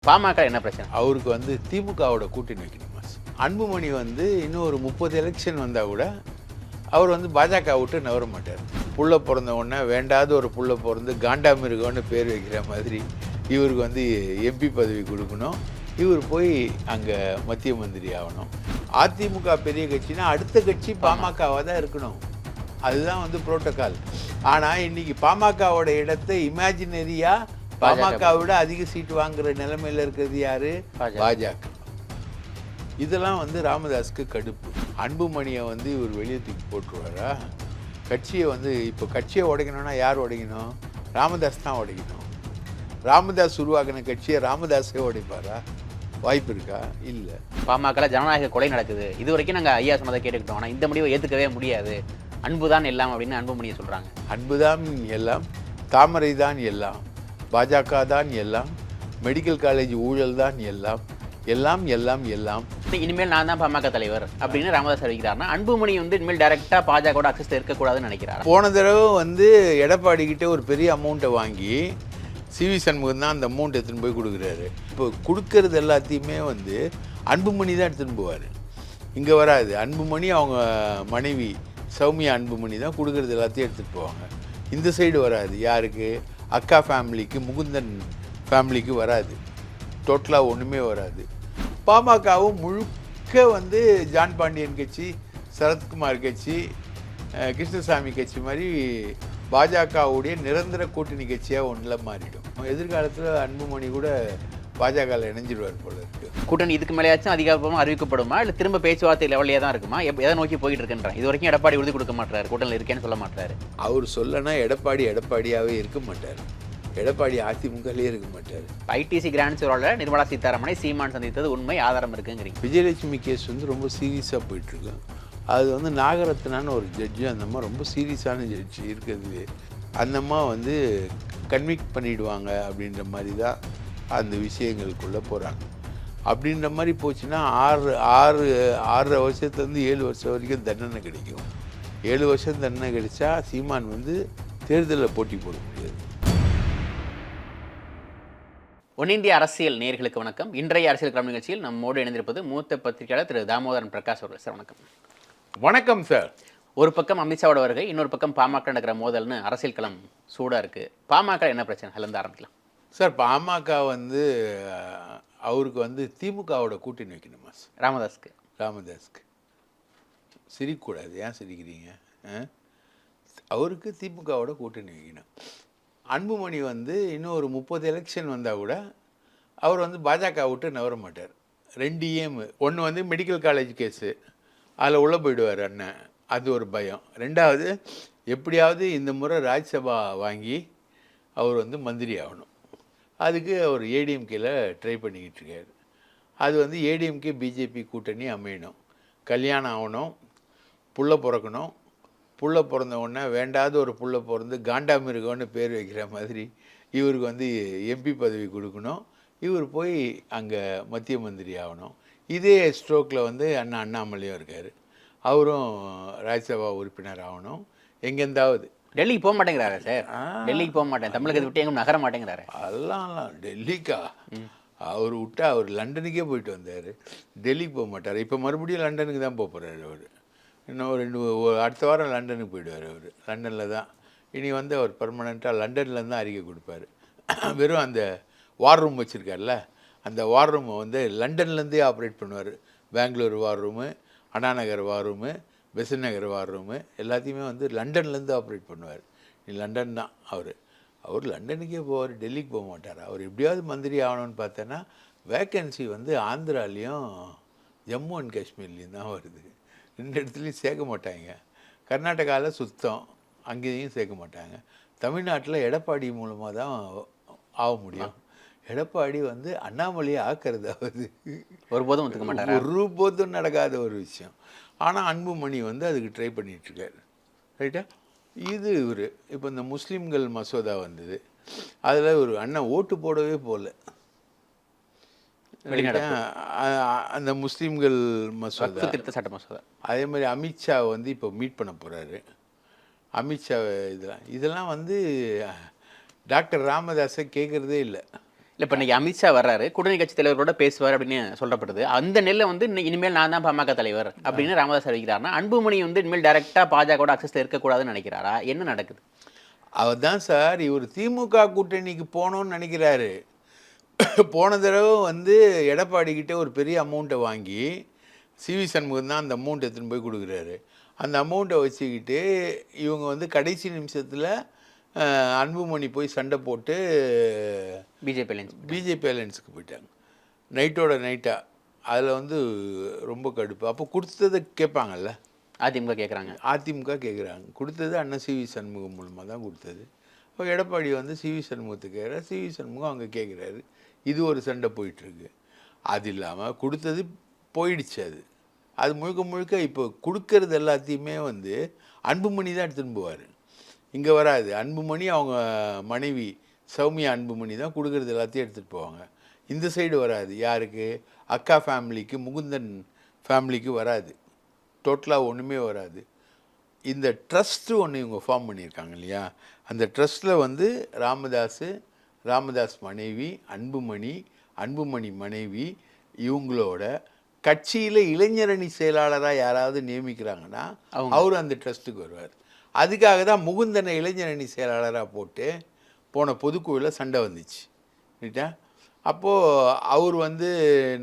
பாமக என்ன பிரச்சனை? அவருக்கு வந்து திமுகவோட கூட்டணி வைக்கணுமா? அன்புமணி வந்து இன்னும் ஒரு 30 எலெக்ஷன் வந்தால் கூட அவர் வந்து பாஜக விட்டு நவர மாட்டார். புள்ள பிறந்த உடனே வேண்டாத ஒரு புள்ள பிறந்து காண்டாமிருகம்னு பேர் வைக்கிற மாதிரி இவருக்கு வந்து எம்பி பதவி கொடுக்கணும். இவர் போய் அங்கே மத்திய மந்திரி ஆகணும். அதிமுக பெரிய கட்சினா அடுத்த கட்சி பாமகவாக தான் இருக்கணும். அதுதான் வந்து புரோட்டோகால். ஆனால் இன்னைக்கு பாமகவோட இடத்தை இமேஜினரியாக பாமகவை விட அதிக சீட்டு வாங்குற நிலைமையில் இருக்கிறது யாரு? பாஜக. இதெல்லாம் வந்து ராமதாஸுக்கு கடுப்பு. அன்புமணியை வந்து இவர் வெளியே தூக்கி போட்டுருவாரா? கட்சியை வந்து இப்போ கட்சியை உடைக்கணும்னா யார் உடைக்கணும்? ராமதாஸ் தான் உடைக்கணும். ராமதாஸ் உருவாக்கின கட்சியை ராமதாஸே உடைப்பாரா? வாய்ப்பு இருக்கா? இல்லை. பாமக ஜனநாயக கொலை நடக்குது. இது வரைக்கும் நாங்கள் ஐயா சொன்னதை கேட்டுக்கிட்டோம். ஆனால் இந்த முடிவை ஏற்றுக்கவே முடியாது. அன்புதான் எல்லாம் அப்படின்னு அன்புமணியை சொல்கிறாங்க. அன்புதான் எல்லாம், தாமரை தான் எல்லாம், பாஜக தான் எல்லாம், மெடிக்கல் காலேஜ் ஊழல் தான் எல்லாம், எல்லாம் எல்லாம் எல்லாம். இனிமேல் நான் தான் பாமக தலைவர் அப்படின்னு ராமதாஸ் அறிவிக்கிறாருன்னா அன்புமணி வந்து இனிமேல் டைரக்டா பாஜக அக்சஸ் இருக்கக்கூடாதுன்னு நினைக்கிறாரு. போன தடவை வந்து எடப்பாடி கிட்ட ஒரு பெரிய அமௌண்ட்டை வாங்கி சிவி சண்முகம் தான் அந்த அமௌண்ட் எடுத்துன்னு போய் கொடுக்குறாரு. இப்போ கொடுக்கறது எல்லாத்தையுமே வந்து அன்புமணி தான் எடுத்துன்னு போவார். இங்கே வராது. அன்புமணி அவங்க மனைவி சௌமியா அன்புமணி தான் கொடுக்கறது எல்லாத்தையும் எடுத்துகிட்டு போவாங்க. இந்த சைடு வராது. யாருக்கு? அக்கா ஃபேமிலிக்கு, முகுந்தன் ஃபேமிலிக்கு வராது. டோட்டலாக ஒன்றுமே வராது. பாமகவும் முழுக்க வந்து ஜான் பாண்டியன் கட்சி, சரத்குமார் கட்சி, கிருஷ்ணசாமி கட்சி மாதிரி பாஜகவுடைய நிரந்தர கூட்டணி கட்சியாக ஒன்றில் மாறிடும். எதிர்காலத்தில் அன்புமணி கூட பாஜகவில் இணைஞ்சிடுவார் போல இருக்கு. கூட்டணி இதுக்கு மேலேயாச்சும் அதிகாரப்பூர்வமாக அறிவிக்கப்படுமா, இல்லை திரும்ப பேச்சுவார்த்தை லெவலியே தான் இருக்குமா? எதை நோக்கி போயிட்டு இருக்குன்றான். இது வரைக்கும் எடப்பாடி உறுதி கொடுக்க மாட்டாரு, கூட்டணியில் இருக்கேன்னு சொல்ல மாட்டாரு. அவர் சொல்லனா எடப்பாடியாகவே இருக்க மாட்டார். எடப்பாடி அதிமுகலே இருக்க மாட்டார். ஐடிசி கிராண்ட் சோரோட நிர்மலா சீதாராமனை சீமான் சந்தித்தது உண்மை, ஆதாரம் இருக்குங்கிறீங்க. விஜயலட்சுமி கேஸ் வந்து ரொம்ப சீரியஸாக போயிட்டுருக்கு. அது வந்து நாகரத்னான்னு ஒரு ஜட்ஜு, அந்த அம்மா ரொம்ப சீரியஸான ஜட்ஜு இருக்கிறது. அந்த அம்மா வந்து கன்விக்ட் பண்ணிவிடுவாங்க அப்படின்ற மாதிரி தான் அந்த விஷயங்களுக்குள்ளே போகிறாங்க. அப்படின்ற மாதிரி போச்சுன்னா 6 வருஷத்துலேருந்து 7 வருஷம் வரைக்கும் தண்டனை கிடைக்கும். 7 வருஷம் தண்டனை கிடைச்சா சீமான் வந்து தேர்தலில் போட்டி போட முடியாது. ஒன் இந்திய அரசியல் நேயர்களுக்கு வணக்கம். இன்றைய அரசியல் களம் நிகழ்ச்சியில் நம்மோடு இணைந்திருப்பது மூத்த பத்திரிகையாளர் திரு தாமோதரன் பிரகாஷ் அவர்கள். சார் வணக்கம். வணக்கம் சார். ஒரு பக்கம் அமித்ஷாவோட வருகை, இன்னொரு பக்கம் பாமக நடக்கிற மோதல்னு அரசியல் களம் சூடாக இருக்குது. பாமக என்ன பிரச்சனை? அதுலேருந்து ஆரம்பிக்கலாம் சார். பாமக வந்து அவருக்கு வந்து திமுகவோட கூட்டணி வைக்கணுமா சார்? ராமதாஸ்க்கு சிரிக்கக்கூடாது. ஏன் சிரிக்கிறீங்க? அவருக்கு திமுகவோட கூட்டணி வைக்கணும். அன்புமணி வந்து இன்னும் ஒரு 30 எலெக்ஷன் வந்தால் கூட அவர் வந்து பாஜக விட்டு நவர மாட்டார். 2 ஏம். ஒன்று வந்து மெடிக்கல் காலேஜ் கேஸு, அதில் உள்ளே போயிடுவார் அண்ணன். அது ஒரு பயம். 2வது எப்படியாவது இந்த முறை ராஜ்யசபா வாங்கி அவர் வந்து மந்திரி ஆகணும். அதுக்கு அவர் ஏடிஎம்கேல ட்ரை பண்ணிக்கிட்டு இருக்காரு. அது வந்து ஏடிஎம்கே பிஜேபி கூட்டணி அமையணும். கல்யாணம் ஆகணும், புள்ள பிறக்கணும். புள்ள பிறந்த உடனே வேண்டாத ஒரு புள்ள பிறந்து காண்டாமிருகம்னு பேர் வைக்கிற மாதிரி இவருக்கு வந்து எம்பி பதவி கொடுக்கணும். இவர் போய் அங்கே மத்திய மந்திரி ஆகணும். இதே ஸ்ட்ரோக்கில் வந்து அண்ணாமலையும் இருக்கார். அவரும் ராஜ்யசபா உறுப்பினர் ஆகணும். எங்கேருந்தாவது டெல்லிக்கு போக மாட்டேங்கிறாரு சார். டெல்லிக்கு போக மாட்டேன், தமிழகத்தை விட்டு எங்கும் நகர மாட்டேங்கிறாரு. அதெல்லாம் டெல்லிக்கா? அவர் விட்டா அவர் லண்டனுக்கே போயிட்டு வந்தார். டெல்லிக்கு போக மாட்டார். இப்போ மறுபடியும் லண்டனுக்கு தான் போக போகிறாரு அவர். இன்னும் அடுத்த வாரம் லண்டனுக்கு போயிடுவார் அவர். லண்டனில் தான் இனி வந்து அவர் பர்மனெண்ட்டாக லண்டனில் தான் அறிக்கை கொடுப்பார். வெறும் அந்த வார் ரூம் வச்சுருக்கார்ல, அந்த வார் ரூமை வந்து லண்டன்லேருந்தே ஆப்ரேட் பண்ணுவார். பெங்களூர் வார் ரூமு, அண்ணாநகர் வார் ரூமு, பெசன் நகர் வார் ரூமு எல்லாத்தையுமே வந்து லண்டன்லேருந்து ஆப்ரேட் பண்ணுவார். நீ லண்டன் தான் அவர் லண்டனுக்கே போவார், டெல்லிக்கு போக மாட்டார். அவர் எப்படியாவது மந்திரி ஆகணும்னு பார்த்தோன்னா வேக்கன்சி வந்து ஆந்திராலேயும் ஜம்மு அண்ட் காஷ்மீர்லேயும் தான் வருது. 2 இடத்துலையும் சேர்க்க மாட்டாங்க. கர்நாடகாவில் சுத்தம், அங்கேயும் சேர்க்க மாட்டாங்க. தமிழ்நாட்டில் எடப்பாடி மூலமாக தான் ஆக முடியும். எடப்பாடி வந்து அண்ணாமலையை ஆக்கிறது அவர் ஒருபோதும் ஒத்துக்க மாட்டார். ஒருபோதும் நடக்காத ஒரு விஷயம். ஆனால் அன்புமணி வந்து அதுக்கு ட்ரை பண்ணிகிட்ருக்காரு. ரைட்டா? இது இவர் இப்போ இந்த முஸ்லீம்கள் மசோதா வந்தது. அதில் ஒரு அண்ணன் ஓட்டு போடவே போகல. அந்த முஸ்லீம்கள் மசோதா, சட்ட மசோதா. அதே மாதிரி அமித்ஷா வந்து இப்போ மீட் பண்ண போகிறாரு. அமித்ஷா இதெல்லாம் வந்து டாக்டர் ராமதாஸை கேட்குறதே இல்லை. இல்லை இப்போ இன்னைக்கு அமித்ஷா வர்றாரு, கூட்டணி கட்சி தலைவரோட பேசுவார் அப்படின்னு சொல்லப்படுது. அந்த நெல்லை வந்து இனிமேல் நான் தான் பாமக தலைவர் அப்படின்னு ராமதாஸ் அறிவிக்கிறாருன்னா, அன்புமணி வந்து இனிமேல் டைரக்டா பாஜகவோட அக்சஸ்ல இருக்கக்கூடாதுன்னு நினைக்கிறாரா? என்ன நடக்குது? அவர் தான் சார் இவர் திமுக கூட்டணிக்கு போகணும்னு நினைக்கிறாரு. போன தடவை வந்து எடப்பாடிக்கிட்ட ஒரு பெரிய அமௌண்ட்டை வாங்கி சிவி சண்முகம் தான் அந்த அமௌண்ட் எடுத்துன்னு போய் கொடுக்குறாரு. அந்த அமௌண்ட்டை வச்சுக்கிட்டு இவங்க வந்து கடைசி நிமிஷத்தில் அன்புமணி போய் சண்டை போட்டு பிஜேபி அலையன்ஸுக்கு போயிட்டாங்க. நைட்டோட நைட்டாக அதில் வந்து ரொம்ப கடுப்பு. அப்போ கொடுத்ததை கேட்பாங்கல்ல, அதிமுக கேட்குறாங்க. கொடுத்தது அண்ணன் சிவி சண்முகம் மூலமாக தான் கொடுத்தது. இப்போ எடப்பாடி வந்து சிவி சண்முகத்துக்கு கேட்குறாரு, சிவி சண்முகம் அங்கே கேட்குறாரு. இது ஒரு சண்டை போயிட்டுருக்கு. அது இல்லாமல் கொடுத்தது போயிடுச்சு. அது முழுக்க முழுக்க இப்போ கொடுக்கறது எல்லாத்தையுமே வந்து அன்புமணி தான் எடுத்துன்னு போவார். இங்கே வராது. அன்புமணி அவங்க மனைவி சௌமியா அன்புமணி தான் கொடுக்கறது எல்லாத்தையும் எடுத்துகிட்டு போவாங்க. இந்த சைடு வராது. யாருக்கு? அக்கா ஃபேமிலிக்கு, முகுந்தன் ஃபேமிலிக்கு வராது. டோட்டலாக ஒன்றுமே வராது. இந்த ட்ரஸ்ட்டு ஒன்று இவங்க ஃபார்ம் பண்ணியிருக்காங்க இல்லையா, அந்த ட்ரஸ்ட்டில் வந்து ராமதாஸ் மனைவி, அன்புமணி மனைவி, இவங்களோட கட்சியில் இளைஞரணி செயலாளராக யாராவது நியமிக்கிறாங்கன்னா அவர் அந்த ட்ரஸ்ட்டுக்கு வருவார். அதுக்காக தான் முகுந்தனை இளைஞரணி செயலாளராக போட்டு போன பொதுக்குழுவில் சண்டை வந்துச்சு. ரைட்டா? அப்போது அவர் வந்து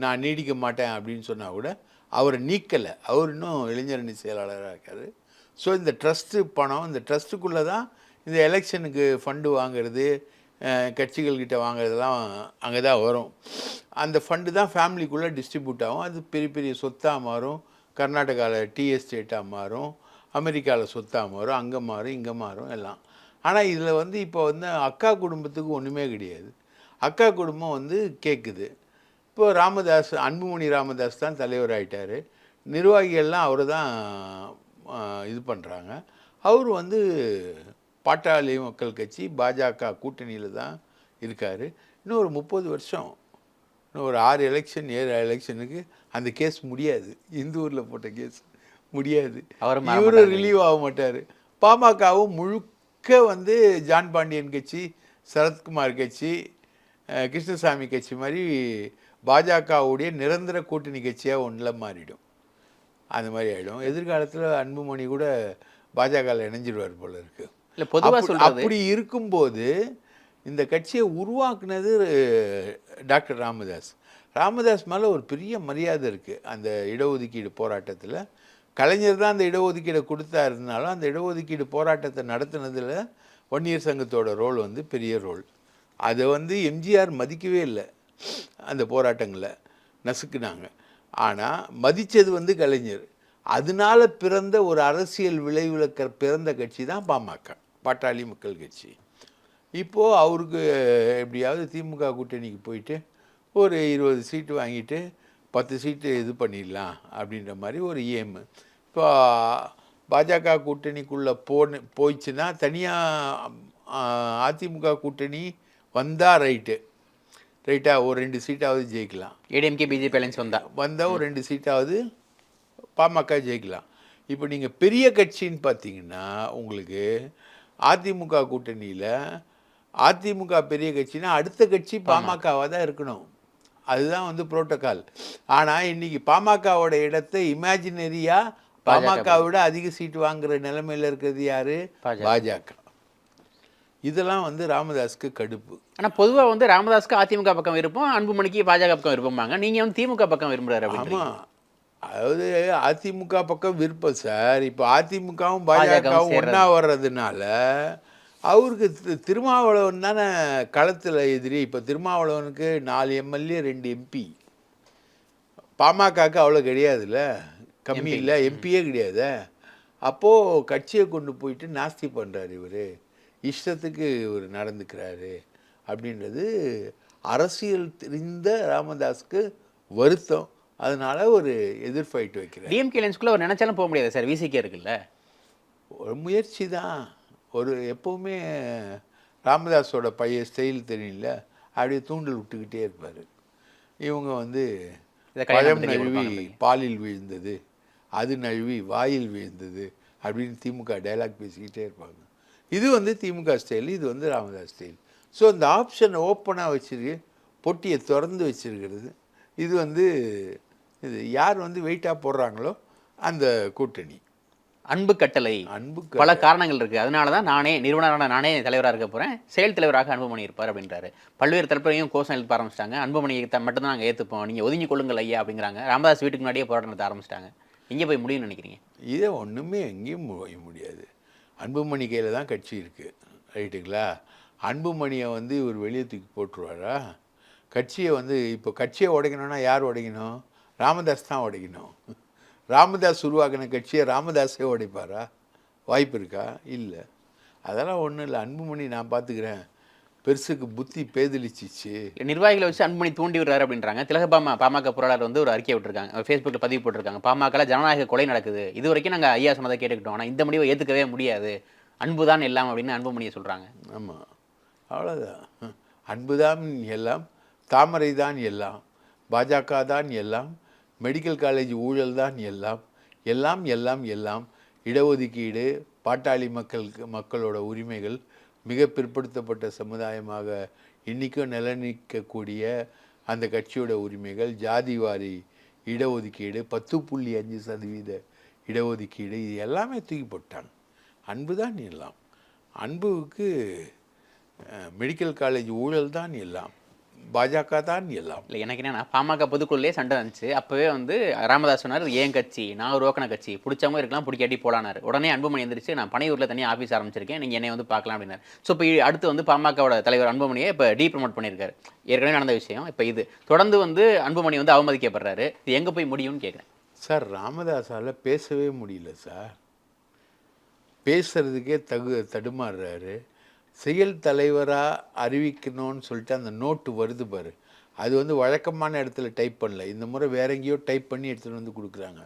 நான் நீடிக்க மாட்டேன் அப்படின்னு சொன்னால் கூட அவரை நீக்கலை. அவர் இன்னும் இளைஞரணி செயலாளராக இருக்கார். ஸோ இந்த ட்ரஸ்ட்டு பணம், இந்த ட்ரஸ்ட்டுக்குள்ளே தான் இந்த எலெக்ஷனுக்கு ஃபண்டு வாங்கிறது, கட்சிகள்கிட்ட வாங்குறதுலாம் அங்கே தான் வரும். அந்த ஃபண்டு தான் ஃபேமிலிக்குள்ளே டிஸ்ட்ரிபியூட் ஆகும். அது பெரிய பெரிய சொத்தாக மாறும். கர்நாடகாவில் டீ எஸ்டேட்டாக மாறும், அமெரிக்காவில் சொத்தாக மாறும், அங்கே மாறும், இங்கே மாறும் எல்லாம். ஆனால் இதில் வந்து இப்போ வந்து அக்கா குடும்பத்துக்கு ஒன்றுமே கிடையாது. அக்கா குடும்பம் வந்து கேட்குது. இப்போது அன்புமணி ராமதாஸ் தான் தலைவர் ஆகிட்டார். நிர்வாகிகள்லாம் அவர் தான் இது பண்ணுறாங்க. அவர் வந்து பாட்டாளி மக்கள் கட்சி பாஜக கூட்டணியில் தான் இருக்கார். இன்னும் ஒரு 30 வருஷம், இன்னும் ஒரு 6 எலெக்ஷன் 7 எலெக்ஷனுக்கு அந்த கேஸ் முடியாது. இந்தூரில் போட்ட கேஸ் முடியாது. இவரும் ரிலீவ் ஆக மாட்டார். பாமகவும் முழுக்க வந்து ஜான் பாண்டியன் கட்சி, சரத்குமார் கட்சி, கிருஷ்ணசாமி கட்சி மாதிரி பாஜகவுடைய நிரந்தர கூட்டணி கட்சியாக ஒன்றில் மாறிடும். அந்த மாதிரி ஆகிடும். எதிர்காலத்தில் அன்புமணி கூட பாஜகவில் இணைஞ்சிடுவார் போல இருக்கு. இல்லை பொதுவாக அப்படி இருக்கும்போது இந்த கட்சியை உருவாக்குனது டாக்டர் ராமதாஸ் மேலே ஒரு பெரிய மரியாதை இருக்குது. அந்த இடஒதுக்கீடு போராட்டத்தில் கலைஞர் தான் அந்த இடஒதுக்கீடை கொடுத்தாருனாலும் அந்த இடஒதுக்கீடு போராட்டத்தை நடத்துனதில் வன்னியர் சங்கத்தோட ரோல் வந்து பெரிய ரோல். அதை வந்து எம்ஜிஆர் மதிக்கவே இல்லை. அந்த போராட்டங்களை நசுக்குனாங்க. ஆனால் மதித்தது வந்து கலைஞர். அதனால பிறந்த ஒரு அரசியல் விளைவில் பிறந்த கட்சி தான் பாமக, பாட்டாளி மக்கள் கட்சி. இப்போது அவருக்கு எப்படியாவது திமுக கூட்டணிக்கு போயிட்டு ஒரு 20 சீட்டு வாங்கிட்டு 10 சீட்டு இது பண்ணிடலாம் அப்படின்ற மாதிரி ஒரு ஏமு. இப்போ பாஜக கூட்டணிக்குள்ளே போயிடுச்சுன்னா தனியாக அதிமுக கூட்டணி வந்தால் ரைட்டா ஒரு 2 சீட்டாவது ஜெயிக்கலாம். ஏடிஎம்கே பிஜேபி அலையன்ஸ் வந்தால் ஒரு 2 சீட்டாவது பாமக ஜெயிக்கலாம். இப்போ நீங்கள் பெரிய கட்சின்னு பார்த்தீங்கன்னா உங்களுக்கு அதிமுக கூட்டணியில் அதிமுக பெரிய கட்சினா அடுத்த கட்சி பாமகவாக தான் இருக்கணும். அதுதான் வந்து புரோட்டோக்கால். ஆனால் இன்றைக்கி பாமகவோட இடத்தை இமேஜினரியாக பாமகவோட அதிக சீட்டு வாங்குகிற நிலைமையில் இருக்கிறது யார்? பாஜக. இதெல்லாம் வந்து ராமதாஸ்க்கு கடுப்பு. ஆனால் பொதுவாக வந்து ராமதாஸ்க்கு அதிமுக பக்கம் விருப்பம், அன்புமணிக்கு பாஜக பக்கம் விருப்பமாங்க. நீங்கள் வந்து திமுக பக்கம் விரும்புகிறாரு. ஆமாம், அதாவது அதிமுக பக்கம் விருப்பம் சார். இப்போ அதிமுகவும் பாஜகவும் ஒன்றா வர்றதுனால அவருக்கு திருமாவளவன் தானே களத்தில் எதிரி. இப்போ திருமாவளவனுக்கு 4 எம்எல்ஏ 2 எம்பி. பாமகக்கு அவ்வளோ கிடையாதுல்ல, கம்மி இல்லை, எம்பியே கிடையாது. அப்போது கட்சியை கொண்டு போயிட்டு நாஸ்தி பண்ணுறாரு இவர், இஷ்டத்துக்கு இவர் நடந்துக்கிறாரு அப்படின்றது அரசியல் தெரிந்த ராமதாஸ்க்கு வருத்தம். அதனால ஒரு எதிர் ஃபைட் வைக்கிறார். டிஎம்கே லென்ஸ்குள்ளே அவர் நினச்சாலும் போக முடியாது சார், விசிகே இருக்குல்ல. ஒரு முயற்சி தான். ஒரு எப்போவுமே ராமதாஸோட பையன் ஸ்டைல் தெரியல, அப்படியே தூண்டல் விட்டுக்கிட்டே இருப்பார். இவங்க வந்து பழம் நழுவி பாலில் விழுந்தது, அது நழுவி வாயில் விழுந்தது அப்படின்னு திமுக டைலாக் பேசிக்கிட்டே இருப்பாங்க. இது வந்து திமுக ஸ்டைல், இது வந்து ராமதாஸ் ஸ்டைல். ஸோ அந்த ஆப்ஷனை ஓப்பனாக வச்சுருக்கு பொட்டியை திறந்து வச்சிருக்கிறது. இது வந்து இது யார் வந்து வெயிட்டாக போடுறாங்களோ அந்த கூட்டணி. அன்பு கட்டளை பல காரணங்கள் இருக்கு. அதனால தான் நிறுவனரான நானே தலைவராக இருக்க போறேன், செயல் தலைவராக அன்புமணி இருப்பார் அப்படின்றாரு. பல்வேறு தரப்புலையும் கோஷம் எழுப்ப ஆரம்பிச்சிட்டாங்க. அன்புமணியை மட்டும்தான் நாங்கள் ஏற்றுப்போம், நீங்கள் ஒதுங்கி கொள்ளுங்கள் ஐயா அப்படிங்கிறாங்க. ராமதாஸ் வீட்டுக்கு முன்னாடியே போராட்டம் நடத்த ஆரம்பிச்சிட்டாங்க. எங்கே போய் முடியும்னு நினைக்கிறீங்க? இதை ஒன்றுமே எங்கேயும் போய் முடியாது. அன்புமணி கையில் தான் கட்சி இருக்குது, ரைட்டுங்களா? அன்புமணியை வந்து இவர் வெளியே தூக்கி போட்டுருவாரா? கட்சியை வந்து இப்போ கட்சியை உடைக்கணும்னா யார் உடைக்கணும்? ராமதாஸ் தான் உடைக்கணும். ராமதாஸ் உருவாக்கின கட்சியை ராமதாஸே உடைப்பாரா? வாய்ப்பு இருக்கா? இல்லை. அதெல்லாம் ஒன்றும் இல்லை. அன்புமணி நான் பார்த்துக்கிறேன், பெருசுக்கு புத்தி பேதலிச்சிச்சு. நிர்வாகிகளை வச்சு அன்புமணி தூண்டி விடுறாரு அப்படின்றாங்க. பாமக பொருளாளர் வந்து ஒரு அறிக்கை விட்டுருக்காங்க, ஃபேஸ்புக்கில் பதிவு போட்டிருக்காங்க. பாமகல ஜனநாயக கொலை நடக்குது, இது வரைக்கும் நாங்கள் ஐயா சொன்னதை கேட்டுக்கிட்டோம், ஆனால் இந்த முடிவை ஏற்றுக்கவே முடியாது, அன்புதான் எல்லாம் அப்படின்னு அன்புமணியை சொல்கிறாங்க. ஆமாம், அவ்வளோதான். அன்புதான் எல்லாம், தாமரை தான் எல்லாம், பாஜக தான் எல்லாம், மெடிக்கல் காலேஜ் ஊழல் தான் எல்லாம், எல்லாம் எல்லாம் எல்லாம், இடஒதுக்கீடு, பாட்டாளி மக்களோட உரிமைகள், மிக பிற்படுத்தப்பட்ட சமுதாயமாக இன்றைக்கும் நிலநிற்கக்கூடிய அந்த கட்சியோட உரிமைகள், ஜாதிவாரி இடஒதுக்கீடு, 10.5% இடஒதுக்கீடு, இது எல்லாமே தூக்கி போட்டாங்க. அன்பு தான் எல்லாம். அன்புக்கு மெடிக்கல் காலேஜ் ஊழல் தான் எல்லாம், பாஜக தான் எல்லாம். இல்லை, எனக்கு என்னன்னா பாமக பொதுக்குள்ளே சண்டை இருந்துச்சு. அப்போவே வந்து ராமதாஸ் சொன்னார், ஏன் கட்சி, நான் உருவாக்கின கட்சி, பிடிச்சவங்க இருக்கலாம், பிடிக்காட்டி போலானார். உடனே அன்புமணி எந்திரிச்சு, நான் பனையூரில் தனியாக ஆஃபீஸ் ஆரம்பிச்சிருக்கேன், நீங்கள் என்னை வந்து பார்க்கலாம் அப்படின்னாரு. ஸோ இப்போ அடுத்து வந்து பாமகவோட தலைவர் அன்புமணியை இப்போ ப்ரமோட் பண்ணியிருக்காரு. ஏற்கனவே நடந்த விஷயம். இப்போ இது தொடர்ந்து வந்து அன்புமணி வந்து அவமதிக்கப்படுறாரு. இது எங்கே போய் முடியும்னு கேட்குறேன். சார், ராமதாஸால் பேசவே முடியல சார். பேசுறதுக்கே தடுமாறுறாரு. செயல் தலைவராக அறிவிக்கணும்னு சொல்லிட்டு அந்த நோட்டு வருது பாரு, அது வந்து வழக்கமான இடத்துல டைப் பண்ணல, இந்த முறை வேற எங்கேயோ டைப் பண்ணி எடுத்துகிட்டு வந்து கொடுக்குறாங்க.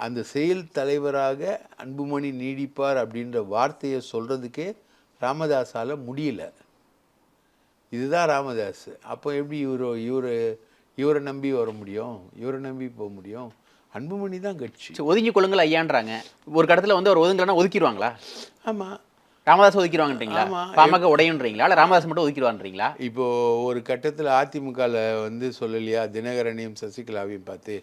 அந்த செயல் தலைவராக அன்புமணி நீடிப்பார் அப்படின்ற வார்த்தையை சொல்கிறதுக்கே ராமதாஸால் முடியல. இதுதான் ராமதாஸ். அப்போ எப்படி இவரை நம்பி வர முடியும்? இவரை நம்பி போக முடியும்? அன்புமணி தான் கட்சி. ஒதுங்கி கொள்ளுங்கள் ஐயான்றாங்க. ஒரு கடத்தில் வந்து அவர் ஒதுங்கலன்னா ஒதுக்கிடுவாங்களா? ஆமாம், ராமதாஸ் ஒதுக்கிடுவாங்கன்றீங்களா? பாமக உடையுன்றீங்களா? இல்லை ராமதாஸ் மட்டும் ஒதுக்கிடுவான்றீங்களா? இப்போ ஒரு கட்டத்தில் அதிமுகவில் வந்து சொல்லலையா, தினகரனையும் சசிகலாவையும் பார்த்து,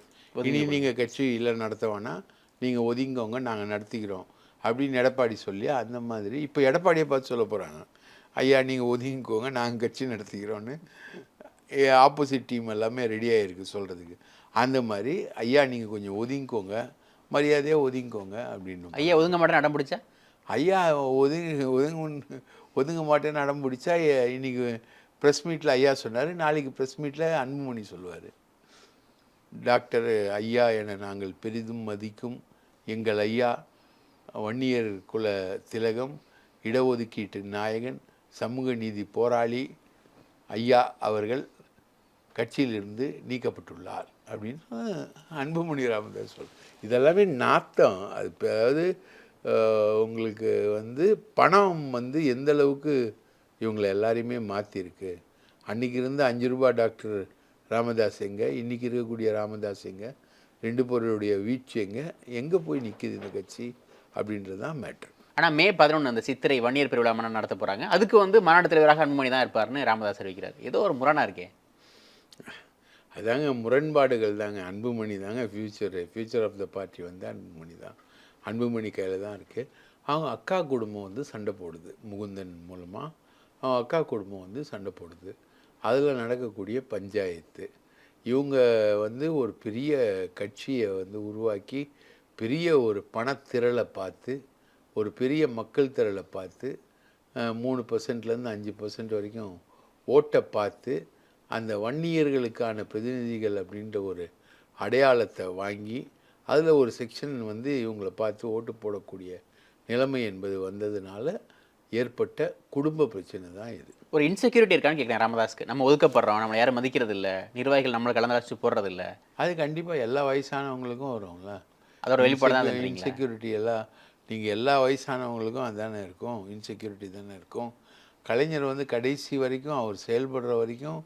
இனி நீங்கள் கட்சி இல்லை நடத்த வேணாம், நீங்கள் ஒதுங்கோங்க, நாங்கள் நடத்திக்கிறோம் அப்படின்னு எடப்பாடி சொல்லி, அந்த மாதிரி இப்போ எடப்பாடியை பார்த்து சொல்ல போகிறாங்க, ஐயா நீங்கள் ஒதுங்கிக்கோங்க, நாங்கள் கட்சி நடத்திக்கிறோன்னு. ஆப்போசிட் டீம் எல்லாமே ரெடியாக இருக்குது சொல்கிறதுக்கு. அந்த மாதிரி ஐயா நீங்கள் கொஞ்சம் ஒதுங்கிக்கோங்க, மரியாதையாக ஒதுங்கிக்கோங்க அப்படின்னு. ஐயா ஒதுங்க மாட்டேன்னு அடம் பிடிச்சா? ஐயா ஒதுங்க மாட்டேன்னு அடம் பிடிச்சா, இன்றைக்கி ப்ரெஸ் மீட்டில் ஐயா சொன்னார், நாளைக்கு ப்ரெஸ் மீட்டில் அன்புமணி சொல்லுவார். டாக்டர் ஐயா என நாங்கள் பெரிதும் மதிக்கும் எங்கள் ஐயா, வன்னியர் குல திலகம், இடஒதுக்கீட்டு நாயகன், சமூக நீதி போராளி ஐயா அவர்கள் கட்சியிலிருந்து நீக்கப்பட்டுள்ளார் அப்படின்னு அன்புமணி ராமதாஸ் சொல். இதெல்லாமே நாத்தம். அது அதாவது உங்களுக்கு வந்து பணம் வந்து எந்த அளவுக்கு இவங்களை எல்லாரையுமே மாற்றிருக்கு. அன்றைக்கி இருந்த 5 ரூபா டாக்டர் ராமதாஸ் எங்கே, இன்றைக்கி இருக்கக்கூடிய ராமதாஸ் எங்கே, ரெண்டு பேருடைய வீழ்ச்சி எங்கே போய் நிற்கிது இந்த கட்சி அப்படின்றது தான் மேட்ரு. ஆனால் மே 11 அந்த சித்திரை வன்னியர் பெருவிழா மாநாடு நடத்த போகிறாங்க. அதுக்கு வந்து மாநாடு தலைவராக அன்புமணி தான் இருப்பார்னு ராமதாஸ் அறிவிக்கிறார். ஏதோ ஒரு முரணாக இருக்கே. அதாங்க முரண்பாடுகள் தாங்க. அன்புமணி தாங்க ஃபியூச்சர் ஆஃப் த பார்ட்டி வந்து அன்புமணி தான். அன்புமணி கையில் தான் இருக்குது. அவங்க அக்கா குடும்பம் வந்து சண்டை போடுது, முகுந்தன் மூலமாக அவங்க அக்கா குடும்பம் வந்து சண்டை போடுது. அதில் நடக்கக்கூடிய பஞ்சாயத்து, இவங்க வந்து ஒரு பெரிய கட்சியை வந்து உருவாக்கி, பெரிய ஒரு பணத்திரளை பார்த்து, ஒரு பெரிய மக்கள் திரளை பார்த்து, 3%லேருந்து 5% வரைக்கும் ஓட்டை பார்த்து, அந்த வன்னியர்களுக்கான பிரதிநிதிகள் அப்படின்ற ஒரு அடையாளத்தை வாங்கி, அதில் ஒரு செக்ஷன் வந்து இவங்களை பார்த்து ஓட்டு போடக்கூடிய நிலைமை என்பது வந்ததுனால ஏற்பட்ட குடும்ப பிரச்சனை தான் இது. ஒரு இன்செக்யூரிட்டி இருக்கான்னு கேட்குறேன் ராமதாஸ்க்கு. நம்ம ஒதுக்கப்படுறோம், நம்மளை யாரும் மதிக்கிறது இல்லை, நிர்வாகிகள் நம்மளை கலந்தாச்சு போடுறது இல்லை. அது கண்டிப்பாக எல்லா வயசானவங்களுக்கும் வரும்ல. அதோட வெளிப்பாடு தான் இன்செக்யூரிட்டி. நீங்கள் எல்லா வயசானவங்களுக்கும் அதுதானே இருக்கும், இன்செக்யூரிட்டி தானே இருக்கும். கலைஞர் வந்து கடைசி வரைக்கும் அவர் செயல்படுற வரைக்கும்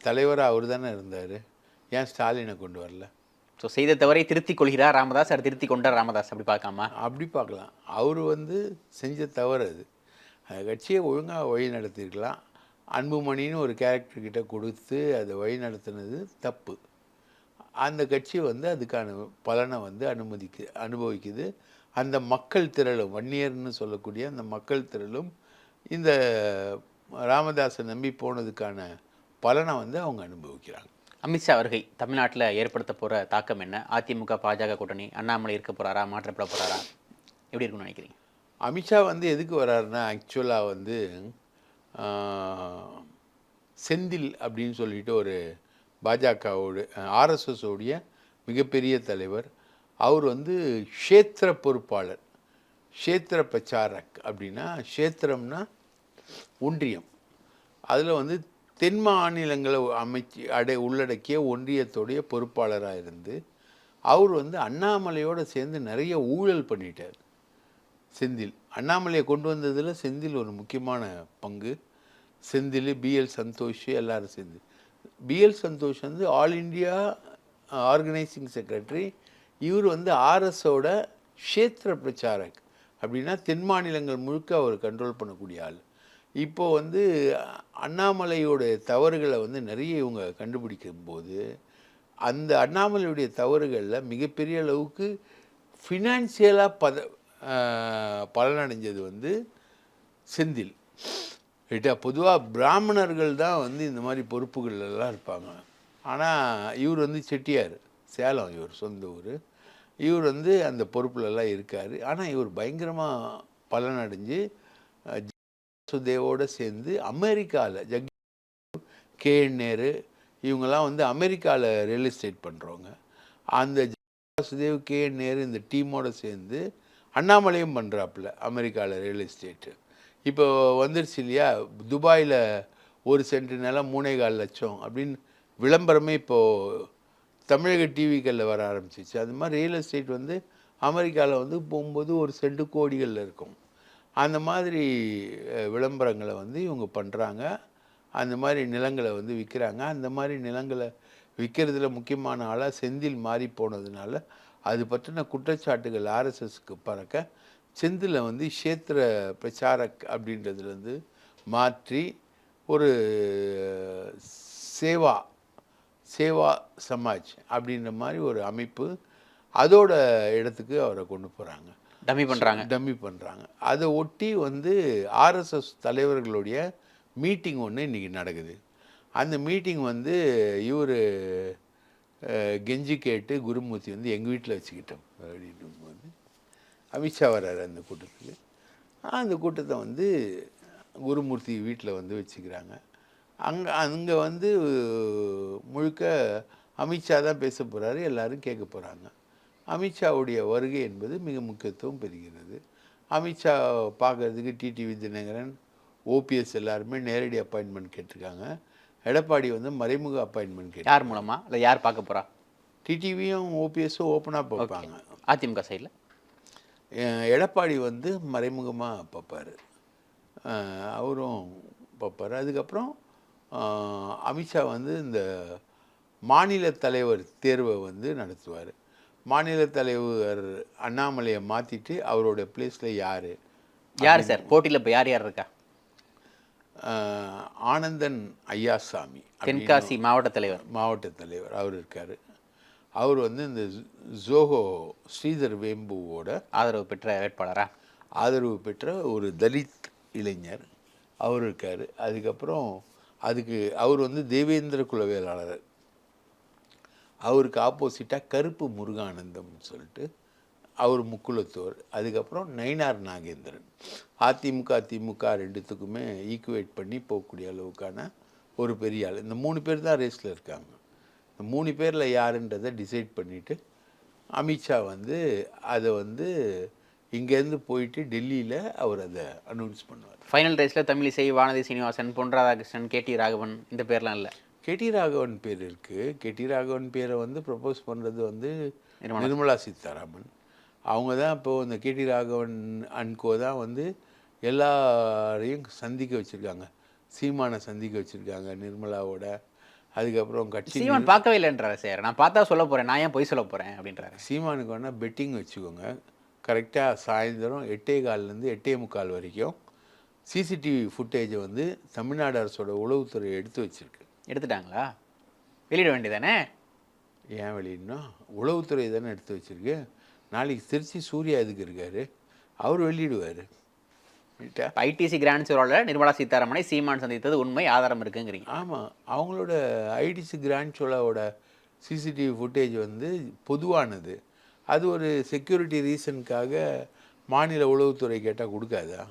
தலைவராக அவர் தானே இருந்தார். ஏன் ஸ்டாலினை கொண்டு வரல? ஸோ செய்த தவறை திருத்தி கொள்கிறார் ராமதாஸ், அதை திருத்தி கொண்டார் ராமதாஸ். அப்படி பார்க்காமா? அப்படி பார்க்கலாம். அவர் வந்து செஞ்ச தவறு அது. கட்சியை ஒழுங்காக வழி நடத்திருக்கலாம். அன்புமணின்னு ஒரு கேரக்டர்கிட்ட கொடுத்து அதை வழி நடத்துனது தப்பு. அந்த கட்சி வந்து அதுக்கான பலனை வந்து அனுபவிக்குது. அந்த மக்கள் திரளும், வன்னியர்னு சொல்லக்கூடிய அந்த மக்கள் திரளும் இந்த ராமதாஸை நம்பி போனதுக்கான பலனை வந்து அவங்க அனுபவிக்கிறாங்க. அமித்ஷா வருகை தமிழ்நாட்டில் ஏற்படுத்த போகிற தாக்கம் என்ன? அதிமுக பாஜக கூட்டணி, அண்ணாமலை இருக்க போகிறாரா, மாற்றப்பட போகிறாரா, எப்படி இருக்குன்னு நினைக்கிறீங்க? அமித்ஷா வந்து எதுக்கு வர்றாருன்னா, ஆக்சுவலாக வந்து செந்தில் அப்படின்னு சொல்லிட்டு ஒரு பாஜகவோட ஆர்எஸ்எஸோடைய மிகப்பெரிய தலைவர். அவர் வந்து க்ஷேத்திர பொறுப்பாளர், க்ஷேத்திர பிரச்சாரக். அப்படின்னா க்ஷேத்திரம்னா ஒன்றியம். அதில் வந்து தென் மாநிலங்களை உள்ளடக்கிய ஒன்றியத்துடைய பொறுப்பாளராக இருந்து அவர் வந்து அண்ணாமலையோடு சேர்ந்து நிறைய ஊழல் பண்ணிட்டார். செந்தில் அண்ணாமலையை கொண்டு வந்ததில் செந்தில் ஒரு முக்கியமான பங்கு. செந்தில், பிஎல் சந்தோஷ் எல்லாரும் சேர்ந்து. பிஎல் சந்தோஷ் வந்து ஆல் இண்டியா ஆர்கனைசிங் செக்ரட்டரி. இவர் வந்து ஆர்எஸோட க்ஷேத்திர பிரச்சாரக். அப்படின்னா தென் மாநிலங்கள் முழுக்க அவர் கண்ட்ரோல் பண்ணக்கூடிய ஆள். இப்போது வந்து அண்ணாமலையோட தவறுகளை வந்து நிறைய இவங்க கண்டுபிடிக்கும் போது அந்த அண்ணாமலையுடைய தவறுகளில் மிகப்பெரிய அளவுக்கு ஃபினான்சியலாக பலனடைஞ்சது வந்து செந்தில். ரைட்டா? பொதுவாக பிராமணர்கள் தான் வந்து இந்த மாதிரி பொறுப்புகளெல்லாம் இருப்பாங்க. ஆனால் இவர் வந்து செட்டியார், சேலம் இவர் சொந்த ஊர். இவர் வந்து அந்த பொறுப்புலலாம் இருக்கார். ஆனால் இவர் பயங்கரமாக பலனடைஞ்சு சுதேவோடு சேர்ந்து அமெரிக்காவில் கேஎன் நேரு இவங்கெல்லாம் வந்து அமெரிக்காவில் ரியல் எஸ்டேட் பண்ணுறவங்க. அந்த சுதேவ், கேஎன் நேரு இந்த டீமோடு சேர்ந்து அண்ணாமலையும் பண்ணுறாப்புல அமெரிக்காவில் ரியல் எஸ்டேட்டு. இப்போ வந்துருச்சு இல்லையா, துபாயில் ஒரு சென்ட் நிலம் 3.25 லட்சம் அப்படின்னு விளம்பரமே இப்போது தமிழக டிவிக்களில் வர ஆரம்பிச்சிச்சு. அது மாதிரி ரியல் எஸ்டேட் வந்து அமெரிக்காவில் வந்து போகும்போது ஒரு சென்ட் கோடிகளில் இருக்கும். அந்த மாதிரி விளம்பரங்களை வந்து இவங்க பண்ணுறாங்க. அந்த மாதிரி நிலங்களை வந்து விற்கிறாங்க. அந்த மாதிரி நிலங்களை விற்கிறதுல முக்கியமான ஆளாக செந்தில் மாறி போனதுனால அது பற்றின குற்றச்சாட்டுகள் ஆர்எஸ்எஸ்க்கு பறக்க செந்தில் வந்து க்ஷேத்திர பிரச்சாரக் அப்படின்றதுலேருந்து மாற்றி ஒரு சேவா சமாஜ் அப்படின்ற மாதிரி ஒரு அமைப்பு, அதோட இடத்துக்கு அவரை கொண்டு போகிறாங்க. டம்மி பண்ணுறாங்க. அதை ஒட்டி வந்து ஆர்எஸ்எஸ் தலைவர்களுடைய மீட்டிங் ஒன்று இன்றைக்கி நடக்குது. அந்த மீட்டிங் வந்து இவர் கெஞ்சி கேட்டு குருமூர்த்தி வந்து எங்கள் வீட்டில் வச்சுக்கிட்டோம் அப்படின்னு போது அமித்ஷா வர்றாரு அந்த கூட்டத்துக்கு. அந்த கூட்டத்தை வந்து குருமூர்த்தி வீட்டில் வந்து வச்சுக்கிறாங்க. அங்கே வந்து முழுக்க அமித்ஷா தான் பேச போகிறாரு, எல்லோரும் கேட்க போகிறாங்க. அமித்ஷாவுடைய வருகை என்பது மிக முக்கியத்துவம் பெறுகிறது. அமித்ஷா பார்க்குறதுக்கு டிடிவி தினகரன், ஓபிஎஸ் எல்லாருமே நேரடி அப்பாயின்மெண்ட் கேட்டிருக்காங்க. எடப்பாடி வந்து மறைமுக அப்பாயின்மெண்ட் கேட்டு. யார் மூலமாக இல்லை யார் பார்க்க போகிறா? டிடிவியும் ஓபிஎஸும் ஓப்பனாக பார்ப்பாங்க. அதிமுக சைடில் எடப்பாடி வந்து மறைமுகமாக பார்ப்பார், அவரும் பார்ப்பார். அதுக்கப்புறம் அமித்ஷா வந்து இந்த மாநில தலைவர் தேர்வை வந்து நடத்துவார். மாநில தலைவர் அண்ணாமலையை மாற்றிட்டு அவரோட பிளேஸில் யார் சார் போட்டியில் இப்போ யார் இருக்கா? ஆனந்தன் ஐயாசாமி, தென்காசி மாவட்ட தலைவர் அவர் இருக்கார். அவர் வந்து இந்த ஜோஹோ ஸ்ரீதர் வேம்புவோட ஆதரவு பெற்ற வேட்பாளராக, ஆதரவு பெற்ற ஒரு தலித் இளைஞர் அவர் இருக்கார். அதுக்கப்புறம் அவர் வந்து தேவேந்திர குலவேளாளர், அவருக்கு ஆப்போசிட்டாக கருப்பு முருகானந்தம்னு சொல்லிட்டு அவர் முக்குலத்தோர். அதுக்கப்புறம் நயினார் நாகேந்திரன். அதிமுக ரெண்டுத்துக்குமே ஈக்குவேட் பண்ணி போகக்கூடிய அளவுக்கான ஒரு பெரிய ஆள். இந்த 3 பேர் தான் ரேஸில் இருக்காங்க. இந்த 3 பேரில் யாருன்றதை டிசைட் பண்ணிவிட்டு அமித்ஷா வந்து அதை வந்து இங்கேருந்து போயிட்டு டெல்லியில் அவர் அதை அனௌன்ஸ் பண்ணுவார். ஃபைனல் ரேஸில் தமிழிசை, வானதி சீனிவாசன், பொன் ராதாகிருஷ்ணன், கேடி ராகவன் இந்த பேர்லாம் இல்லை. கேடி ராகவன் பேர் இருக்குது. கேடி ராகவன் பேரை வந்து ப்ரப்போஸ் பண்ணுறது வந்து நிர்மலா சீதாராமன். அவங்க தான் இப்போது இந்த கேடி ராகவன் அன்கோ தான் வந்து எல்லாரையும் சந்திக்க வச்சுருக்காங்க. சீமானை சந்திக்க வச்சுருக்காங்க நிர்மலாவோட. அதுக்கப்புறம் கட்சி சீமான் பார்க்கவே இல்லைன்றாரு சார். நான் பார்த்தா சொல்ல போகிறேன், நான் ஏன் போய் சொல்ல போகிறேன் அப்படின்றாரு. சீமானுக்கு வேணால் பெட்டிங் வச்சுக்கோங்க. கரெக்டாக சாயந்தரம் 8:15 8:45 வரைக்கும் சிசிடிவி ஃபுட்டேஜை வந்து தமிழ்நாடு அரசோட உளவுத்துறை எடுத்து வச்சிருக்கு. எடுத்துட்டாங்களா? வெளியிட வேண்டியதானே? ஏன் வெளியிடணும்? உளவுத்துறை தானே எடுத்து வச்சிருக்கு. நாளைக்கு திருச்சி சூர்யா எதுக்கு இருக்காரு, அவர் வெளியிடுவார். ஐடிசி கிராண்ட் ஷோவில் நிர்மலா சீதாராமனை சீமான் சந்தித்தது உண்மை, ஆதாரம் இருக்குங்கிறீங்க? ஆமாம், அவங்களோட ஐடிசி கிராண்ட் ஷோலாவோட சிசிடிவி ஃபுட்டேஜ் வந்து பொதுவானது. அது ஒரு செக்யூரிட்டி ரீசனுக்காக மாநில உளவுத்துறை கேட்டால் கொடுக்காதா?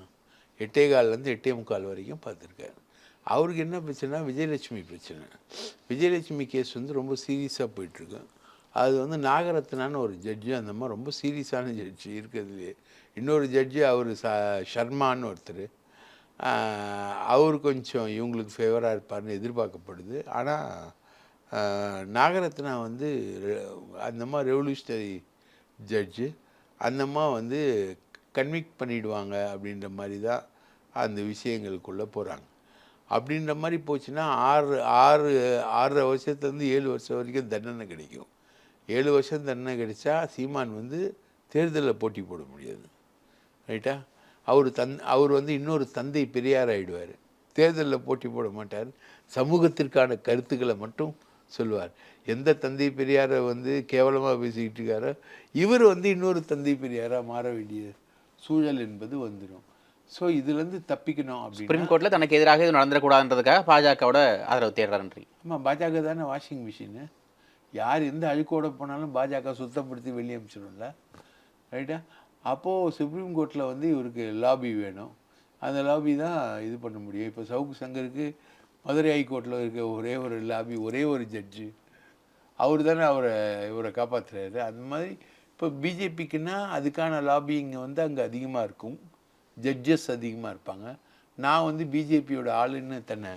8:15 8:45 வரைக்கும் பார்த்துருக்காரு. அவருக்கு என்ன பிரச்சனை? விஜயலட்சுமி பிரச்சனை. விஜயலட்சுமி கேஸ் வந்து ரொம்ப சீரியஸாக போயிட்டுருக்கு. அது வந்து நாகரத்னான்னு ஒரு ஜட்ஜு, அந்த மாதிரி ரொம்ப சீரியஸான ஜட்ஜு இருக்கிறதுலே. இன்னொரு ஜட்ஜு அவர் ஷர்மான்னு ஒருத்தர், அவர் கொஞ்சம் இவங்களுக்கு ஃபேவராக இருப்பார்னு எதிர்பார்க்கப்படுது. ஆனால் நாகரத்னா வந்து அந்த மாதிரி ரெவல்யூஷனரி ஜட்ஜு, அந்தம்மா வந்து கன்விக்ட் பண்ணிடுவாங்க அப்படின்ற மாதிரி தான் அந்த விஷயங்களுக்குள்ளே போகிறாங்க. அப்படின்ற மாதிரி போச்சுன்னா 6.5 வருஷத்துலேருந்து 7 வருஷம் வரைக்கும் தண்டனை கிடைக்கும். 7 வருஷம் தண்டனை கிடைச்சா சீமான் வந்து தேர்தலில் போட்டி போட முடியாது. ரைட்டா? அவர் வந்து இன்னொரு தந்தை பெரியார் ஆகிடுவார். தேர்தலில் போட்டி போட மாட்டார், சமூகத்திற்கான கருத்துக்களை மட்டும் சொல்லுவார். எந்த தந்தை பெரியாரை வந்து கேவலமாக பேசிக்கிட்டு இருக்காரோ இவர் வந்து இன்னொரு தந்தை பெரியாராக மாற வேண்டிய சூழல் என்பது வந்துடும். ஸோ இதுலேருந்து தப்பிக்கணும் அப்படின்னு சுப்ரீம் கோர்ட்டில் தனக்கு எதிராக இது நடந்துடக்கூடாதுன்றதுக்காக பாஜகவோட ஆதரவு தேடுறாருன்றி. ஆமாம், பாஜக தானே வாஷிங் மிஷினு. யார் எந்த அழுக்கோட போனாலும் பாஜக சுத்தப்படுத்தி வெளியே அனுப்பிச்சிடும்ல. ரைட்டா? அப்போது சுப்ரீம் கோர்ட்டில் வந்து இவருக்கு லாபி வேணும். அந்த லாபி தான் இது பண்ண முடியும். இப்போ சவுக்கு சங்கருக்கு மதுரை ஹைகோர்ட்டில் இருக்க ஒரே ஒரு லாபி, ஒரே ஒரு ஜட்ஜு, அவர் தானே இவரை காப்பாற்றுறாரு. அந்த மாதிரி இப்போ பிஜேபிக்குன்னா அதுக்கான லாபிங் வந்து அங்கே அதிகமாக இருக்கும், ஜட்ஜஸ் அதிகமாக இருப்பாங்க. நான் வந்து பிஜேபியோட ஆளுன்னு தன்னை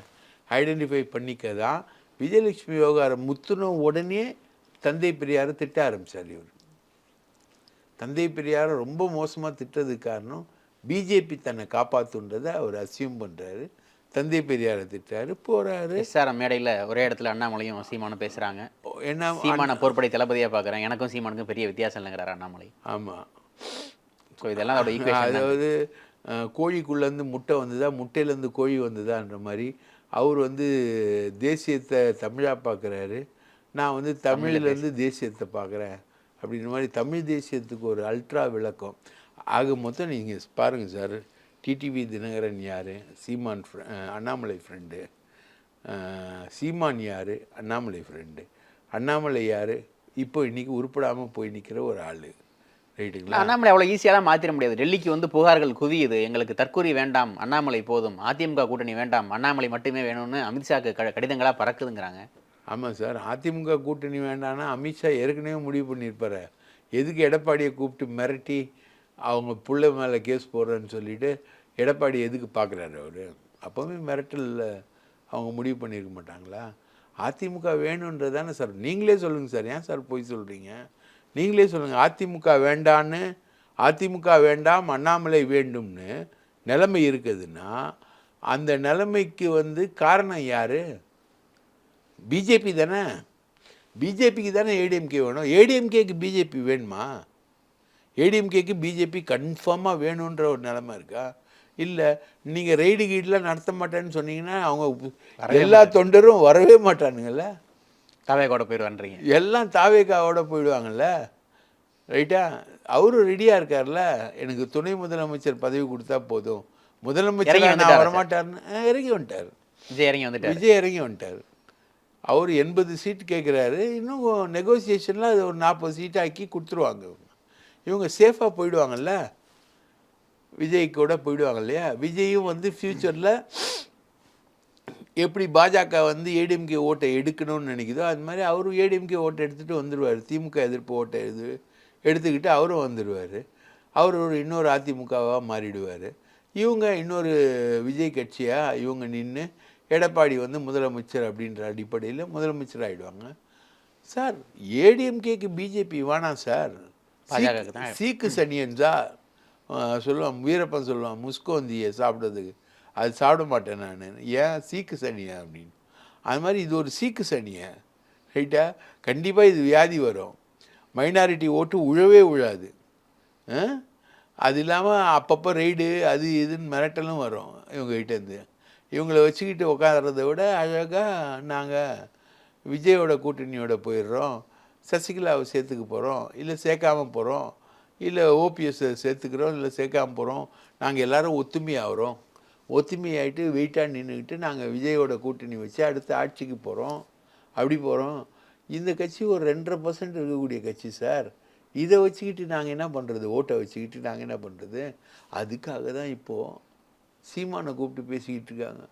ஐடென்டிஃபை பண்ணிக்க தான் விஜயலட்சுமி விவகாரம் முத்துன உடனே தந்தை பெரியாரை திட்ட ஆரம்பித்தார். இவர் தந்தை பெரியாரை ரொம்ப மோசமாக திட்டதுக்கு காரணம் பிஜேபி தன்னை காப்பாற்றுன்றதை அவர் அசியூம் பண்ணுறாரு. தந்தை பெரியாரை திட்டாரு, போகிறாரு. எஸ்ஆர்எம் மேடையில் ஒரே இடத்துல அண்ணாமலையும் சீமானும் பேசுகிறாங்க. என்ன சீமான போர்ப்படை தளபதியாக பார்க்குறேன், எனக்கும் சீமானுக்கும் பெரிய வித்தியாசம் இல்லைங்கிறார் அண்ணாமலை. ஆமாம். ஸோ இதெல்லாம் அதோட ஈக்குவேஷன். அதாவது கோழிக்குள்ளேருந்து முட்டை வந்ததா, முட்டையிலேருந்து கோழி வந்ததான்ற மாதிரி அவர் வந்து தேசியத்தை தமிழாக பார்க்குறாரு. நான் வந்து தமிழ்லேருந்து தேசியத்தை பார்க்குறேன் அப்படின்ற மாதிரி தமிழ் தேசியத்துக்கு ஒரு அல்ட்ரா விளக்கம். ஆக மொத்தம் நீங்கள் பாருங்கள் சார், டிடிவி தினகரன் யார்? சீமான் அண்ணாமலை ஃப்ரெண்டு. சீமான் யார்? அண்ணாமலை ஃப்ரெண்டு. அண்ணாமலை யார்? இப்போ இன்றைக்கி உருப்படாமல் போய் நிற்கிற ஒரு ஆள். ரைட்டுங்களா? அண்ணாமலை அவ்வளோ ஈஸியாலாம் மாற்றிட முடியாது. டெல்லிக்கு வந்து புகார்கள் குவியுது, எங்களுக்கு தற்கொலை வேண்டாம், அண்ணாமலை போதும், அதிமுக கூட்டணி வேண்டாம், அண்ணாமலை மட்டுமே வேணும்னு அமித்ஷாக்கு கடிதங்களாக பறக்குதுங்கிறாங்க. ஆமாம் சார், அதிமுக கூட்டணி வேண்டான்னா அமித்ஷா ஏற்கனவே முடிவு பண்ணியிருப்பார். எதுக்கு எடப்பாடியை கூப்பிட்டு மிரட்டி அவங்க புள்ள மேலே கேஸ் போடுறேன்னு சொல்லிவிட்டு எடப்பாடி எதுக்கு பார்க்குறாரு? அவர் அப்போவுமே மிரட்டலில் அவங்க முடிவு பண்ணியிருக்க மாட்டாங்களா? அதிமுக வேணுன்றது தானே சார். நீங்களே சொல்லுங்கள் சார், ஏன் சார் போய் சொல்கிறீங்க? நீங்களே சொல்லுங்கள், அதிமுக வேண்டான்னு, அதிமுக வேண்டாம் அண்ணாமலை வேண்டும்னு நிலைமை இருக்குதுன்னா அந்த நிலைமைக்கு வந்து காரணம் யார்? பிஜேபி தானே. பிஜேபிக்கு தானே ஏடிஎம்கே வேணும். ஏடிஎம்கேக்கு பிஜேபி வேணுமா? ஏடிஎம்கேக்கு பிஜேபி கன்ஃபார்மாக வேணுன்ற ஒரு நிலைமை இருக்கா? இல்லை, நீங்கள் ரெய்டு கீடெலாம் நடத்த மாட்டேன்னு சொன்னீங்கன்னா அவங்க எல்லா தொண்டரும் வரவே மாட்டானுங்கள்ல. தாவேக்காவோட போயிடுவான்றீங்க. எல்லாம் தாவேக்காவோட போயிடுவாங்கல்ல. ரைட்டா? அவரும் ரெடியாக இருக்கார்ல. எனக்கு துணை முதலமைச்சர் பதவி கொடுத்தா போதும், முதலமைச்சர் நான் வரமாட்டார்னு இறங்கி வந்துட்டார். விஜய் இறங்கி வந்துட்டார். அவர் 80 சீட் கேட்குறாரு. இன்னும் நெகோசியேஷனில் அது ஒரு 40 சீட்டு ஆக்கி கொடுத்துருவாங்க. இவங்க சேஃபாக போயிடுவாங்கல்ல, விஜய் கூட போயிடுவாங்க இல்லையா? விஜயும் வந்து ஃப்யூச்சரில் எப்படி பாஜக வந்து ஏடிஎம்கே ஓட்டை எடுக்கணும்னு நினைக்குதோ அது மாதிரி அவரும் ஏடிஎம்கே ஓட்டை எடுத்துகிட்டு வந்துடுவார். திமுக எதிர்ப்பு ஓட்டை எடுத்துக்கிட்டு அவரும் வந்துடுவார். அவர் ஒரு இன்னொரு அதிமுகவாக மாறிடுவார். இவங்க இன்னொரு விஜய் கட்சியாக இவங்க நின்று எடப்பாடி வந்து முதலமைச்சர் அப்படின்ற அடிப்படையில் முதலமைச்சர் ஆகிடுவாங்க. சார், ஏடிஎம்கேக்கு பிஜேபி வேணாம் சார். சீக்கு சனியன்ஸா சொல்லுவான், வீரப்பன் சொல்லுவான், முஸ்கோந்தியை சாப்பிட்றதுக்கு. அது சாப்பிட மாட்டேன் நான். ஏன் சீக்கு சனியா அப்படின்னு. அது மாதிரி இது ஒரு சீக்கு சனியை. ரைட்டா? கண்டிப்பாக இது வியாதி வரும். மைனாரிட்டி ஓட்டு உழவே உழாது. அது இல்லாமல் அப்பப்போ ரெய்டு அது இதுன்னு மிரட்டலும் வரும். இவங்ககிட்டேருந்து. இவங்கள வச்சுக்கிட்டு உட்காந்துறத விட அழகாக நாங்கள் விஜயோட கூட்டணியோட போயிடுறோம், சசிகலாவை சேர்த்துக்க போகிறோம், இல்லை சேர்க்காம போகிறோம், இல்லை ஓபிஎஸ்ஸை சேர்த்துக்கிறோம், இல்லை சேர்க்காம போகிறோம், நாங்கள் எல்லோரும் ஒத்துமையாகிறோம், ஒத்துமையாயிட்டு வெயிட்டாக நின்றுக்கிட்டு நாங்கள் விஜயோட கூட்டணி வச்சு அடுத்து ஆட்சிக்கு போகிறோம், அப்படி போகிறோம். இந்த கட்சி ஒரு 2.5% இருக்கக்கூடிய கட்சி சார். இதை வச்சுக்கிட்டு நாங்கள் என்ன பண்ணுறது? ஓட்டை வச்சுக்கிட்டு நாங்கள் என்ன பண்ணுறது? அதுக்காக தான் இப்போது சீமானை கூப்பிட்டு பேசிக்கிட்டு இருக்காங்க.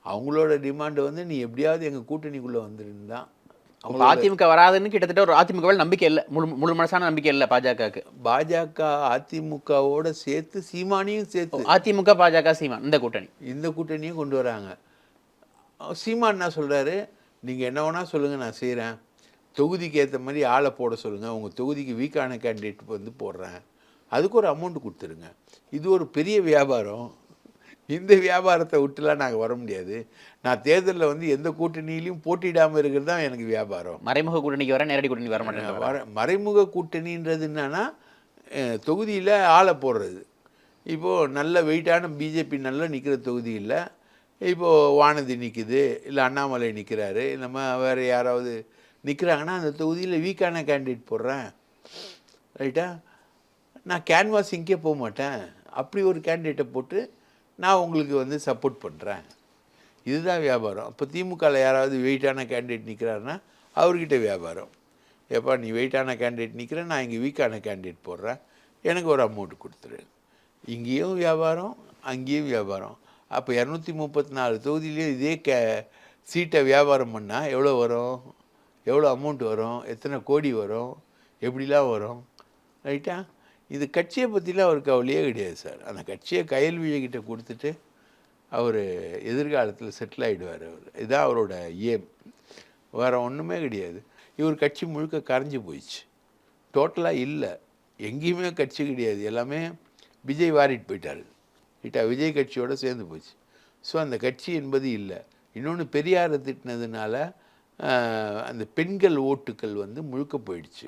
அவங்களோட டிமாண்டு வந்து நீ எப்படியாவது எங்கள் கூட்டணிக்குள்ளே வந்துருந்தான். அவங்க அதிமுக வராதுன்னு கிட்டத்தட்ட ஒரு அதிமுகவில் நம்பிக்கை இல்லை, முழு மனசான நம்பிக்கை இல்லை பாஜகவுக்கு. பாஜக அதிமுகவோட சேர்த்து சீமானையும் சேர்த்து அதிமுக பாஜக சீமான் இந்த கூட்டணியும் கொண்டு வராங்க. சீமான் என்ன சொல்கிறாரு? நீங்கள் என்ன வேணால் சொல்லுங்கள், நான் செய்கிறேன், தொகுதிக்கு ஏற்ற மாதிரி ஆளை போட சொல்லுங்கள், உங்கள் தொகுதிக்கு வீக்கான கேண்டிடேட் வந்து போடுறேன், அதுக்கு ஒரு அமௌண்ட்டு கொடுத்துருங்க. இது ஒரு பெரிய வியாபாரம். இந்த வியாபாரத்தை விட்டுலாம் நாங்கள் வர முடியாது. நான் தேர்தலில் வந்து எந்த கூட்டணியிலையும் போட்டியிடாமல் இருக்கிறது தான் எனக்கு வியாபாரம். மறைமுக கூட்டணிக்கு வர, நேரடி கூட்டணி வர மாட்டேன். மறைமுக கூட்டணின்றது என்னன்னா தொகுதியில் ஆளை போடுறது. இப்போது நல்ல வெயிட்டான பிஜேபி நல்லா நிற்கிற தொகுதியில் இப்போது வானதி நிற்குது, இல்லை அண்ணாமலை நிற்கிறாரு, இல்லைம்மா வேறு யாராவது நிற்கிறாங்கன்னா அந்த தொகுதியில் வீக்கான கேண்டிடேட் போடுறேன், ரைட்டா? நான் கேன்வாசிங்கே போக மாட்டேன், அப்படி ஒரு கேண்டிடேட்டை போட்டு நான் உங்களுக்கு வந்து சப்போர்ட் பண்ணுறேன். இதுதான் வியாபாரம். அப்போ திமுகவில் யாராவது வெயிட்டான கேண்டிடேட் நிற்கிறாருன்னா அவர்கிட்ட வியாபாரம். எப்போ நீ வெயிட்டான கேண்டிடேட் நிற்கிற, நான் இங்கே வீக்கான கேண்டிடேட் போடுறேன், எனக்கு ஒரு அமௌண்ட் கொடுத்துரு. இங்கேயும் வியாபாரம், அங்கேயும் வியாபாரம். அப்போ 234 தொகுதியிலையும் இதே சீட்டை வியாபாரம் பண்ணால் எவ்வளோ வரும்? எவ்வளோ அமௌண்ட் வரும்? எத்தனை கோடி வரும்? எப்படிலாம் வரும்? ரைட்டா? இது கட்சியை பற்றிலாம் அவருக்கு கவலையே கிடையாது சார். அந்த கட்சியை கயல் விஜய்கிட்ட கொடுத்துட்டு அவர் எதிர்காலத்தில் செட்டில் ஆகிடுவார். இதுதான் அவரோட ஏம், வேறு ஒன்றுமே கிடையாது. இவர் கட்சி முழுக்க கரைஞ்சி போயிடுச்சு, டோட்டலாக இல்லை, எங்கேயுமே கட்சி கிடையாது, எல்லாமே விஜய் வாரிட்டு போயிட்டார். விஜய் கட்சியோடு சேர்ந்து போச்சு. ஸோ அந்த கட்சி என்பது இல்லை. இன்னொன்று பெரியாரை திட்டினதுனால அந்த பெண்கள் ஓட்டுக்கள் வந்து முழுக்க போயிடுச்சு.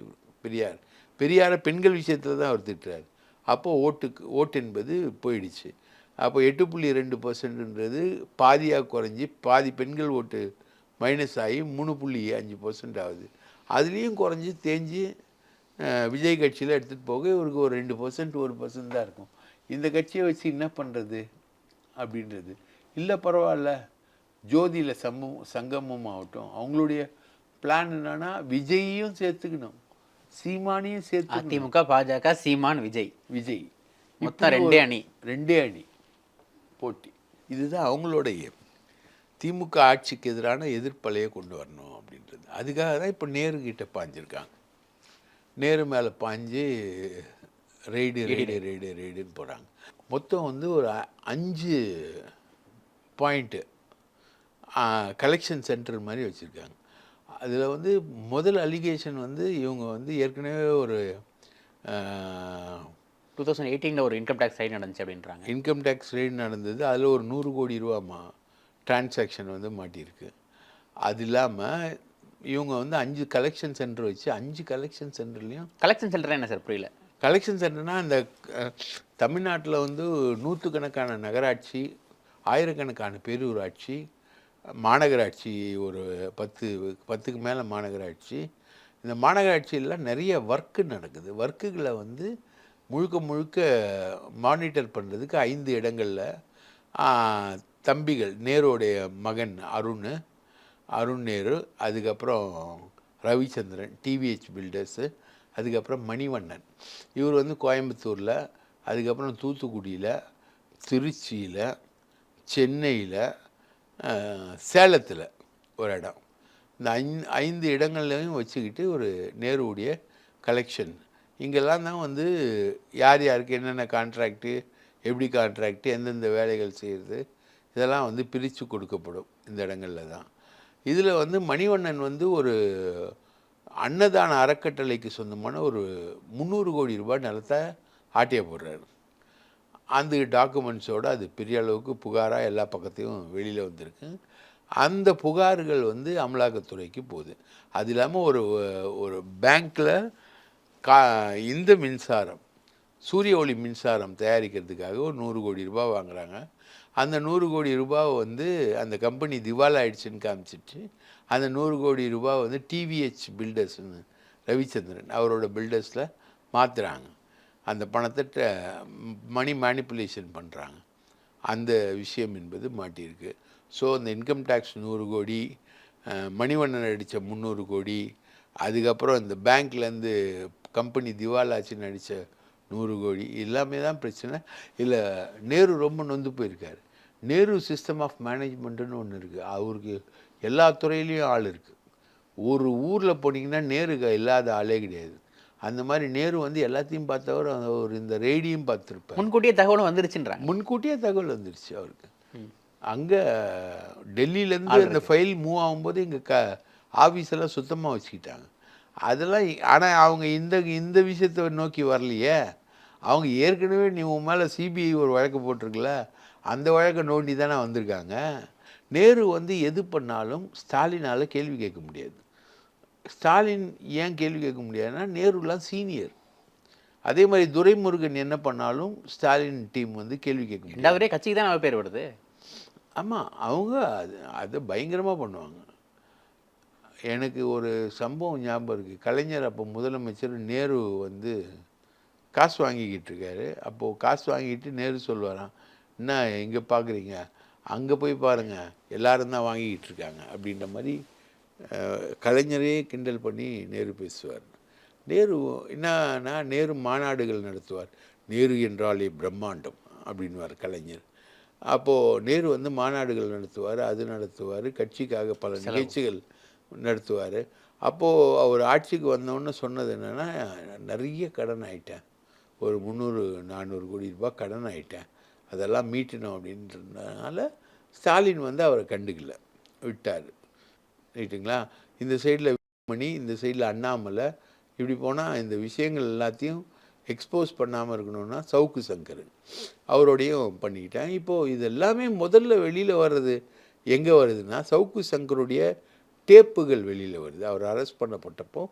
பெரியாரை பெண்கள் விஷயத்தில் தான் அவர் திட்டுறாரு. அப்போது ஓட்டு என்பது போயிடுச்சு. அப்போ 8.2%ன்றது பாதியாக குறைஞ்சி பாதி பெண்கள் ஓட்டு மைனஸ் ஆகி 3.5% ஆகுது. அதுலேயும் குறைஞ்சி தேஞ்சி விஜய் கட்சியில் எடுத்துகிட்டு போக இவருக்கு ஒரு 2% 1% தான் இருக்கும். இந்த கட்சியை வச்சு என்ன பண்ணுறது அப்படின்றது இல்லை. பரவாயில்ல, ஜோதியில் சங்கமம் ஆகட்டும். அவங்களுடைய பிளான் என்னன்னா விஜயையும் சேர்த்துக்கணும், சீமானையும் சேர்த்து. அதிமுக பாஜக சீமான் விஜய் மொத்தம் ரெண்டே அணி போட்டி. இதுதான் அவங்களோட திமுக ஆட்சிக்கு எதிரான எதிர்ப்பலையை கொண்டு வரணும் அப்படின்றது. அதுக்காக தான் இப்போ நேருக்கிட்ட பாஞ்சிருக்காங்க. நேரு மேலே பாஞ்சு ரெய்டுன்னு போகிறாங்க. மொத்தம் வந்து ஒரு 5 பாயிண்ட்டு கலெக்ஷன் சென்டர் மாதிரி வச்சுருக்காங்க. அதில் வந்து முதல் அலிகேஷன் வந்து இவங்க வந்து ஏற்கனவே ஒரு 2018 ஒரு இன்கம் டேக்ஸ் ரைட் நடந்துச்சு அப்படின்றாங்க. இன்கம் டேக்ஸ் ரைட் நடந்தது. அதில் ஒரு 100 கோடி ரூபா டிரான்சாக்ஷன் வந்து மாட்டியிருக்கு. அது இல்லாமல் இவங்க வந்து 5 கலெக்ஷன் சென்டர் வச்சு 5 கலெக்ஷன் சென்டர்லேயும். கலெக்ஷன் சென்டர் என்ன சார்? புரியல. கலெக்ஷன் சென்டர்னால் இந்த தமிழ்நாட்டில் வந்து 100கணக்கான நகராட்சி, ஆயிரக்கணக்கான பேரூராட்சி, மாநகராட்சி, ஒரு 10க்கு மேலே மாநகராட்சி. இந்த மாநகராட்சியெல்லாம் நிறைய ஒர்க்கு நடக்குது. ஒர்க்குகளை வந்து முழுக்க மானிட்டர் பண்ணுறதுக்கு 5 இடங்களில் தம்பிகள், நேருடைய மகன் அருண் நேரு, அதுக்கப்புறம் ரவிச்சந்திரன், டிவிஹெச் பில்டர்ஸு, அதுக்கப்புறம் மணிவண்ணன், இவர் வந்து கோயம்புத்தூரில், அதுக்கப்புறம் தூத்துக்குடியில், திருச்சியில், சென்னையில், சேலத்தில் ஒரு இடம். இந்த 5 இடங்கள்லையும் வச்சுக்கிட்டு ஒரு நேருடைய கலெக்ஷன். இங்கெல்லாம் தான் வந்து யார் யாருக்கு என்னென்ன கான்ட்ராக்டு, எப்படி கான்ட்ராக்டு, எந்தெந்த வேலைகள் செய்கிறது, இதெல்லாம் வந்து பிரித்து கொடுக்கப்படும் இந்த இடங்களில் தான். இதில் வந்து மணிவண்ணன் வந்து ஒரு அன்னதான அறக்கட்டளைக்கு சொந்தமான ஒரு 300 கோடி ரூபாய் நிலத்தை ஆட்டிய போடுறாரு. அந்த டாக்குமெண்ட்ஸோடு அது பெரிய அளவுக்கு புகாராக எல்லா பக்கத்தையும் வெளியில் வந்திருக்கு. அந்த புகார்கள் வந்து அமலாக்கத்துறைக்கு போகுது. அது இல்லாமல் ஒரு பேங்க்கில் இந்த மின்சாரம், சூரிய ஒளி மின்சாரம் தயாரிக்கிறதுக்காக ஒரு 100 கோடி ரூபாய் வாங்குகிறாங்க. அந்த 100 கோடி ரூபாவை வந்து அந்த கம்பெனி திவால் ஆயிடுச்சுன்னு காமிச்சிட்டு அந்த 100 கோடி ரூபாய் வந்து டிவிஹெச் பில்டர்ஸ்னு ரவிச்சந்திரன் அவரோட பில்டர்ஸில் மாற்றுறாங்க. அந்த பணத்தை மணி மேனிப்புலேஷன் பண்ணுறாங்க. அந்த விஷயம் என்பது மாட்டியிருக்கு. ஸோ அந்த இன்கம் டேக்ஸ் 100 கோடி, மணிவண்ணன் அடித்த 300 கோடி, அதுக்கப்புறம் இந்த பேங்க்லேருந்து கம்பெனி திவாலாச்சின்னு அடித்த 100 கோடி எல்லாமே தான் பிரச்சனை. இல்லை நேரு ரொம்ப நொந்து போயிருக்கார். நேரு சிஸ்டம் ஆஃப் மேனேஜ்மெண்ட்டுன்னு ஒன்று இருக்குது. அவருக்கு எல்லா துறையிலையும் ஆள் இருக்குது. ஒரு ஊரில் போனீங்கன்னா நேரு இல்லாத ஆளே கிடையாது. அந்த மாதிரி நேரு வந்து எல்லாத்தையும் பார்த்தவர் ஒரு இந்த ரேடியும் பார்த்துருப்பார். முன்கூட்டியே தகவலும் வந்துருச்சுன்றாங்க. முன்கூட்டியே தகவல் வந்துருச்சு அவருக்கு. அங்கே டெல்லியிலேருந்து அந்த ஃபைல் மூவ் ஆகும்போது இங்கே ஆஃபீஸெல்லாம் சுத்தமாக வச்சுக்கிட்டாங்க. அதெல்லாம் ஆனால் அவங்க இந்த விஷயத்தை நோக்கி வரலையே. அவங்க ஏற்கனவே நீ உன் மேலே சிபிஐ ஒரு வழக்கு போட்டிருக்கல, அந்த வழக்கை நோண்டி தானே வந்திருக்காங்க. நேரு வந்து எது பண்ணாலும் ஸ்டாலினால் கேள்வி கேட்க முடியாது. ஸ்டாலின் ஏன் கேள்வி கேட்க முடியாதுன்னா நேருலாம் சீனியர். அதே மாதிரி துரைமுருகன் என்ன பண்ணாலும் ஸ்டாலின் டீம் வந்து கேள்வி கேட்க முடியாது. அவரே கட்சிக்கு தான் அவ பேர் வருது. ஆமாம், அவங்க அது பயங்கரமாக பண்ணுவாங்க. எனக்கு ஒரு சம்பவம் ஞாபகம் இருக்குது. கலைஞர் அப்போ முதலமைச்சர், நேரு வந்து காசு வாங்கிக்கிட்டு இருக்காரு. அப்போது காசு வாங்கிட்டு நேரு சொல்லுவாராம், என்ன இங்கே பார்க்குறீங்க, அங்கே போய் பாருங்கள் எல்லாரும் தான் வாங்கிக்கிட்டு இருக்காங்க அப்படின்ற மாதிரி கலைஞரே கிண்டல் பண்ணி நேரு பேசுவார். நேரு என்னன்னா நேரு மாநாடுகள் நடத்துவார். நேரு என்றாலே பிரம்மாண்டம் அப்படின்வார் கலைஞர். அப்போது நேரு வந்து மாநாடுகள் நடத்துவார், அது நடத்துவார், கட்சிக்காக பல நிகழ்ச்சிகள் நடத்துவார். அப்போது அவர் ஆட்சிக்கு வந்தோன்னு சொன்னது என்னென்னா, நிறைய கடன் ஆகிட்டேன், ஒரு 300-400 கோடி ரூபாய் கடன் ஆகிட்டேன், அதெல்லாம் மீட்டணும் அப்படின்றதுனால ஸ்டாலின் வந்து அவரை கண்டுக்கல, விட்டார். ரைட்டுங்களா? இந்த சைடில் மணி, இந்த சைடில் அண்ணாமலை, இப்படி போனால் இந்த விஷயங்கள் எல்லாத்தையும் எக்ஸ்போஸ் பண்ணாமல் இருக்கணும்னா சவுக்கு சங்கர் அவரோடையும் பண்ணிக்கிட்டேன். இப்போது இது எல்லாமே முதல்ல வெளியில் வர்றது எங்கே வருதுன்னா, சவுக்கு சங்கருடைய டேப்புகள் வெளியில் வருது. அவர் அரெஸ்ட் பண்ணப்பட்டப்போ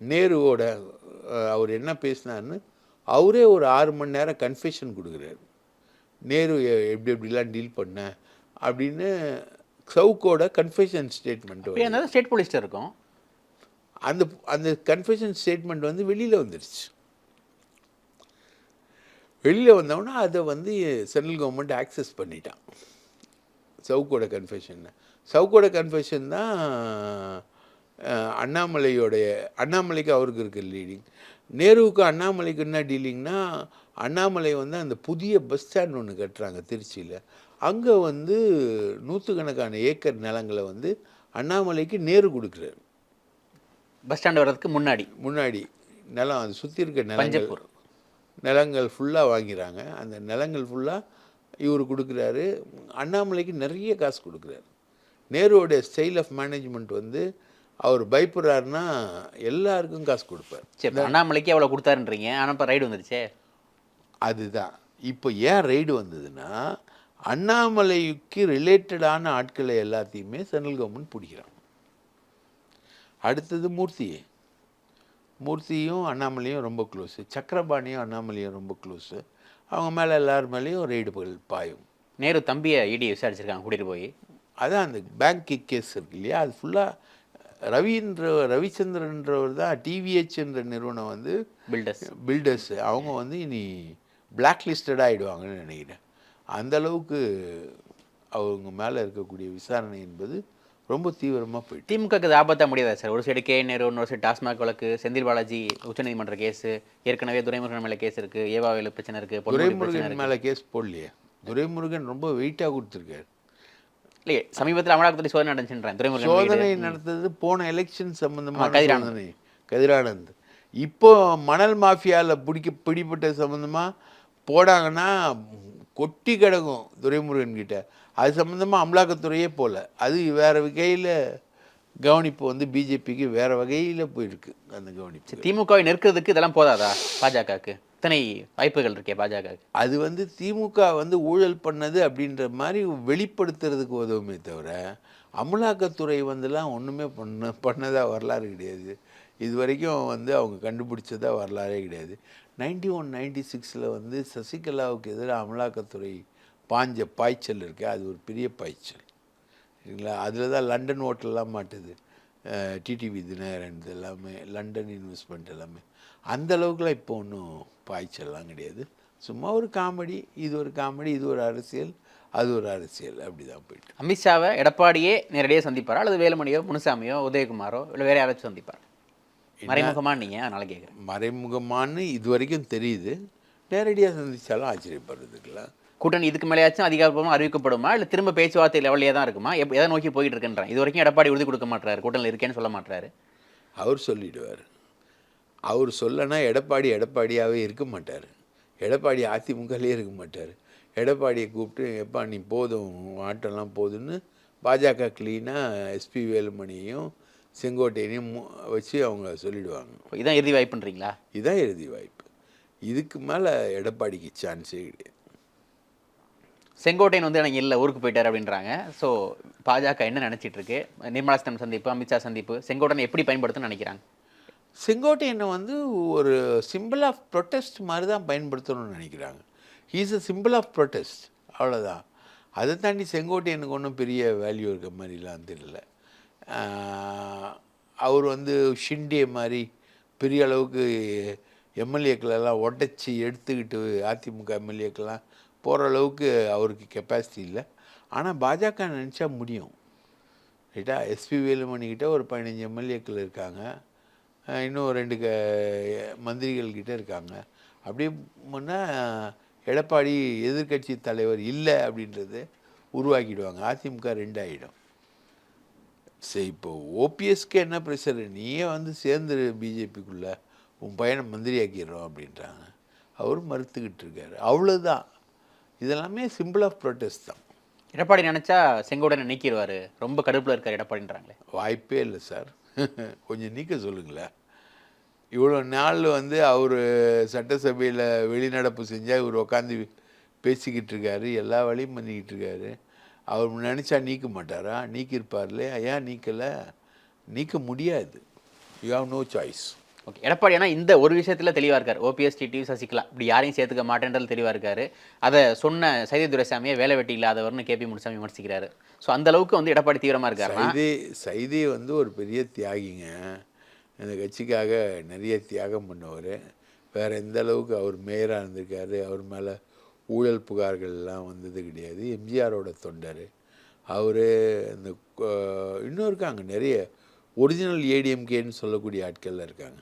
நேருவோட அவர் என்ன பேசினார்னு அவரே ஒரு 6 மணி நேரம் கன்ஃபெஷன் கொடுக்குறாரு. நேரு எப்படிலாம் டீல் பண்ண அப்படின்னு சவுக்கோட கன்ஃபெஷன் ஸ்டேட்மெண்ட் வந்து ஸ்டேட் போலீஸ்ல இருக்கும். அந்த கன்ஃபெஷன் ஸ்டேட்மெண்ட் வந்து வெளியில் வந்துருச்சு. வெளியில் வந்தோன்னா அதை வந்து சென்ட்ரல் கவர்மெண்ட் ஆக்சஸ் பண்ணிட்டான் சவுக்கோட கன்ஃபெஷன். சவுக்கோட கன்ஃபெஷன் தான் அண்ணாமலைக்கு அவருக்கு இருக்குது லீடிங். நேருவுக்கு அண்ணாமலைக்கு என்ன டீலிங்னா, அண்ணாமலை வந்து அந்த புதிய பஸ் ஸ்டாண்ட் ஒன்று கட்டுறாங்க திருச்சியில். அங்கே வந்து 100கணக்கான ஏக்கர் நிலங்களை வந்து அண்ணாமலைக்கு நேரு கொடுக்குறாரு. பஸ் ஸ்டாண்ட் வர்றதுக்கு முன்னாடி நிலம், அது சுற்றி இருக்க நிலங்கள் ஃபுல்லாக வாங்கிறாங்க. அந்த நிலங்கள் ஃபுல்லாக இவர் கொடுக்குறாரு. அண்ணாமலைக்கு நிறைய காசு கொடுக்குறாரு. நேருவோடைய ஸ்டைல் ஆஃப் மேனேஜ்மெண்ட் வந்து அவர் பயப்படுறாருன்னா எல்லாருக்கும் காசு கொடுப்பார். சரி, அண்ணாமலைக்கு எவ்வளோ கொடுத்தாருன்றீங்க, ஆனால் இப்போ ரைடு வந்துருச்சே. அதுதான் இப்போ ஏன் ரைடு வந்ததுன்னா, அண்ணாமலைக்கு ரிலேட்டடான ஆட்களை எல்லாத்தையுமே சென்ட்ரல் கவர்மெண்ட் பிடிக்கிறான். அடுத்தது மூர்த்தியும் அண்ணாமலையும் ரொம்ப க்ளோஸு, சக்கரபாணியும் அண்ணாமலையும் ரொம்ப க்ளோஸு. அவங்க மேலே எல்லார் மேலேயும் ரைடுகள் பாயும். நேரு தம்பியை இடி விசாரிச்சிருக்காங்க கூட்டிகிட்டு போய். அதான் அந்த பேங்க் கேஸ் இருக்கு இல்லையா, அது ஃபுல்லாக ரவிச்சந்திரன்றவர் தான் டிவிஹெச்ன்ற நிறுவனம் வந்து பில்டர்ஸ் அவங்க வந்து இனி பிளாக் லிஸ்டடாக ஆகிடுவாங்கன்னு நினைக்கிறேன். அந்தளவுக்கு அவங்க மேலே இருக்கக்கூடிய விசாரணை என்பது ரொம்ப தீவிரமாக போயிட்டு திமுகக்கு அது ஆபத்தாக முடியாதா சார்? ஒரு சைடு கே நேரு, இன்னொரு சைடு டாஸ்மாக் வழக்கு, செந்தில் பாலாஜி உச்சநீதிமன்ற கேஸு, ஏற்கனவே துரைமுருகன் மேலே கேஸ் இருக்குது, ஏவாவேலு பிரச்சனை இருக்குது. துரைமுருகன் மேலே கேஸ் போடலையே, துரைமுருகன் ரொம்ப வெயிட்டாக கொடுத்துருக்காரு. இல்லையே, சமீபத்தில் அமலாக்கத்துறை சோதனை நடந்துச்சுன்றேன். துரைமுருகன் சோதனை நடந்தது போன எலெக்ஷன் சம்மந்தமாக சோதனை, கதிரானந்த். இப்போ மணல் மாஃபியாவில் பிடிப்பட்ட சம்மந்தமாக போடாங்கன்னா கொட்டி கிடக்கும் துரைமுருகன் கிட்ட. அது சம்மந்தமாக அமலாக்கத்துறையே போகல. அது வேறு வகையில் கவனிப்பு வந்து பிஜேபிக்கு வேறு வகையில் போயிருக்கு அந்த கவனிப்பு. திமுகவை நெருக்கிறதுக்கு இதெல்லாம் போதாதா பாஜகவுக்கு? இத்தனை வாய்ப்புகள் இருக்கே பாஜகவுக்கு. அது வந்து திமுக வந்து ஊழல் பண்ணது அப்படின்ற மாதிரி வெளிப்படுத்துறதுக்கு உதவுமே தவிர, அமலாக்கத்துறை வந்துலாம் ஒன்றுமே பண்ணதாக வரலாறு கிடையாது. இது வரைக்கும் வந்து அவங்க கண்டுபிடிச்சதா வரலாறே கிடையாது. 91-96 வந்து சசிகலாவுக்கு எதிராக அமலாக்கத்துறை பாஞ்ச பாய்ச்சல் இருக்குது, அது ஒரு பெரிய பாய்ச்சல் சரிங்களா. அதில் தான் லண்டன் ஹோட்டல்லாம் மாட்டுது, டிடிவி தினகரன் எல்லாமே, லண்டன் இன்வெஸ்ட்மெண்ட் எல்லாமே. அந்த அளவுக்குலாம் இப்போ ஒன்றும் பாய்ச்சல்லாம் கிடையாது. சும்மா ஒரு காமெடி, இது ஒரு காமெடி, இது ஒரு அரசியல், அது ஒரு அரசியல், அப்படி தான் போயிட்டு. அமித்ஷாவை எடப்பாடியே நேரடியாக சந்திப்பாரா அல்லது வேலுமணியோ முனுசாமியோ உதயகுமாரோ இல்லை வேற யாராச்சும் சந்திப்பார்? மறைமுகமாக நீங்கள் அதனால் கேட்குறேன். மறைமுகமானு இது வரைக்கும் தெரியுது, நேரடியாக சந்தித்தாலும் ஆச்சரியப்படுறதுக்குல. கூட்டணி இதுக்கு மேலேயாச்சும் அதிகாரப்பூர்வமாக அறிவிக்கப்படுமா இல்லை திரும்ப பேச்சுவார்த்தை லெவலியே தான் இருக்குமா? எதை நோக்கி போயிட்டு இருக்குன்றான். இது வரைக்கும் எடப்பாடி உறுதி கொடுக்க மாட்டாரு, கூட்டணியில் இருக்கேன்னு சொல்ல மாட்டாரு. அவர் சொல்லிடுவார். அவர் சொல்லனா எடப்பாடி எடப்பாடியாகவே இருக்க மாட்டார். எடப்பாடி அதிமுகலேயே இருக்க மாட்டார். எடப்பாடியை கூப்பிட்டு எப்பா நீ போதும் ஆட்டம்லாம் போதுன்னு பாஜக க்ளீனாக எஸ்பி வேலுமணியையும் செங்கோட்டையனையும் வச்சு அவங்க சொல்லிடுவாங்க. இதான் இறுதி வாய்ப்புன்றீங்களா? இதுதான் இறுதி வாய்ப்பு. இதுக்கு மேலே எடப்பாடிக்கு சான்ஸே கிடையாது. செங்கோட்டையன் வந்து எனக்கு இல்லை, ஊருக்கு போயிட்டார் அப்படின்றாங்க. ஸோ பாஜக என்ன நினச்சிட்டு இருக்கு? நிர்மலா சீதாராமன் சந்திப்பு, அமித்ஷா சந்திப்பு, செங்கோட்டையனை எப்படி பயன்படுத்துன்னு நினைக்கிறாங்க? செங்கோட்டையனை வந்து ஒரு சிம்பிள் ஆஃப் ப்ரொட்டஸ்ட் மாதிரி தான் பயன்படுத்தணும்னு நினைக்கிறாங்க. He's a symbol of protest, அவ்வளோதான். அதை தாண்டி செங்கோட்டையனுக்கு ஒன்றும் பெரிய வேல்யூ இருக்க மாதிரிலாம் தெரியல. அவர் வந்து ஷிண்டே மாதிரி பெரிய அளவுக்கு எம்எல்ஏக்களெல்லாம் உடச்சி எடுத்துக்கிட்டு அதிமுக எம்எல்ஏக்கெல்லாம் போகிற அளவுக்கு அவருக்கு கெப்பாசிட்டி இல்லை. ஆனால் பாஜக நினச்சா முடியும், ரைட்டா. எஸ்பி வேலுமணிக்கிட்ட ஒரு 15 எம்எல்ஏக்கள் இருக்காங்க, இன்னும் 2 மந்திரிகள்கிட்ட இருக்காங்க. அப்படியே முன்னால் எடப்பாடி எதிர்கட்சி தலைவர் இல்லை அப்படின்றது உருவாக்கிடுவாங்க. அதிமுக 2 ஆகிடும். சரி, இப்போ ஓபிஎஸ்க்கு என்ன ப்ரெஷர், நீயே வந்து சேர்ந்து பிஜேபிக்குள்ளே உன் பையனை மந்திரி ஆக்கிடுறோம் அப்படின்றாங்க. அவரும் மறுத்துக்கிட்டு இருக்காரு. அவ்வளோதான். இதெல்லாமே சிம்பிள் ஆஃப் ப்ரொட்டஸ்ட் தான். எடப்பாடி நினச்சா செங்கோட்டையனை நீக்கிடுவார், ரொம்ப கடுப்பில் இருக்கார் எடப்பாடின்றாங்களே. வாய்ப்பே இல்லை சார். கொஞ்சம் நீக்க சொல்லுங்களேன். இவ்வளோ நாள் வந்து அவர் சட்டசபையில் வெளிநடப்பு செஞ்சால் இவர் உட்காந்து பேசிக்கிட்டு இருக்காரு, எல்லா வேலையும் பண்ணிக்கிட்டு இருக்காரு. அவர் நினச்சா நீக்க மாட்டாரா? நீக்கியிருப்பார்லே. ஏன் நீக்கலை? நீக்க முடியாது. You have no choice. Okay, Edappadi ஆனால் இந்த ஒரு விஷயத்தில் தெளிவாக இருக்கார். ஓபிஎஸ், டிடிவி, சசிகலா இப்படி யாரையும் சேர்த்துக்க மாட்டேன்றது தெளிவாக இருக்கார். அதை சொன்ன சைதை துரைசாமியை வேலை வெட்டி இல்லாதவர்னு கேபி முனுசாமி விமர்சிக்கிறாரு. ஸோ அந்த அளவுக்கு வந்து எடப்பாடி தீவிரமாக இருக்காரு. சைதை வந்து ஒரு பெரிய தியாகிங்க. இந்த கட்சிக்காக நிறைய தியாகம் பண்ணவர். வேறு எந்த அளவுக்கு அவர் மேயராக இருந்திருக்காரு. அவர் மேலே ஊழல் புகார்கள்லாம் வந்தது கிடையாது. எம்ஜிஆரோட தொண்டர் அவர். இந்த இன்னும் இருக்காங்க நிறைய ஒரிஜினல் ஏடிஎம்கேன்னு சொல்லக்கூடிய ஆட்கள்லாம் இருக்காங்க.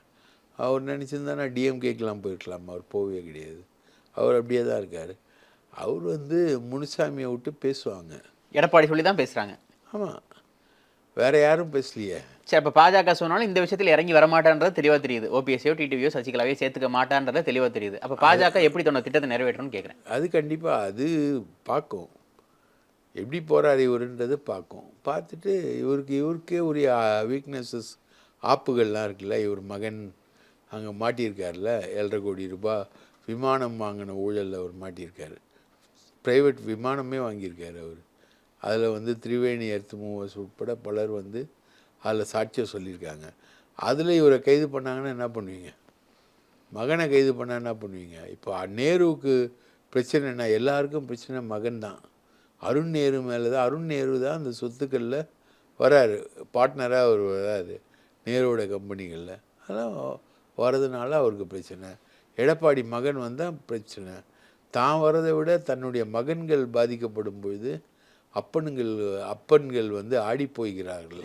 அவர் நினச்சிருந்தானா டிஎம்கேக்கெலாம் போயிருக்கலாம். அவர் போகவே கிடையாது. அவர் அப்படியே தான் இருக்கார். அவர் வந்து முனுசாமியை விட்டு பேசுவாங்க. எடப்பாடி சொல்லி தான் பேசுகிறாங்க. ஆமாம், வேறு யாரும் பேசலையே. சரி, இப்போ பாஜக சொன்னாலும் இந்த விஷயத்தில் இறங்கி வரமாட்டான்றது தெளிவாக தெரியுது. ஓபிஎஸ்ஸையோ டிடிவியோ சசிகலாவையோ சேர்த்துக்க மாட்டான்றதை தெளிவாக தெரியுது. அப்போ பாஜக எப்படி தன்னோட திட்டத்தை நிறைவேற்றணும்னு கேட்குறேன். அது கண்டிப்பாக அது பார்க்கும், எப்படி போகிறார் இவருன்றது பார்க்கும். பார்த்துட்டு இவருக்கே உரிய வீக்னஸஸ் ஆப்புகள்லாம் இருக்குல்ல. இவர் மகன் அங்கே மாட்டியிருக்காருல, 7.5 கோடி ரூபாய் விமானம் வாங்கின ஊழலில் அவர் மாட்டியிருக்காரு. ப்ரைவேட் விமானமே வாங்கியிருக்காரு அவர். அதில் வந்து திரிவேணி எர்த் மூவர்ஸ் உட்பட பலர் வந்து அதில் சாட்சியம் சொல்லியிருக்காங்க. அதில் இவரை கைது பண்ணாங்கன்னா என்ன பண்ணுவீங்க? மகனை கைது பண்ணால் என்ன பண்ணுவீங்க? இப்போ நேருவுக்கு பிரச்சனை என்ன? எல்லாருக்கும் பிரச்சனை மகன் தான். அருண் நேரு மேலே தான். அருண் நேரு தான் அந்த சொத்துக்களில் வராரு, பார்ட்னராக அவர் வராது நேருவோட கம்பெனிகளில். அதெல்லாம் வர்றதுனால அவருக்கு பிரச்சனை. எடப்பாடி மகன் வந்தால் பிரச்சனை. தான் வர்றதை விட தன்னுடைய மகன்கள் பாதிக்கப்படும் பொழுது அப்பன்கள் வந்து ஆடி போய்கிறார்கள்.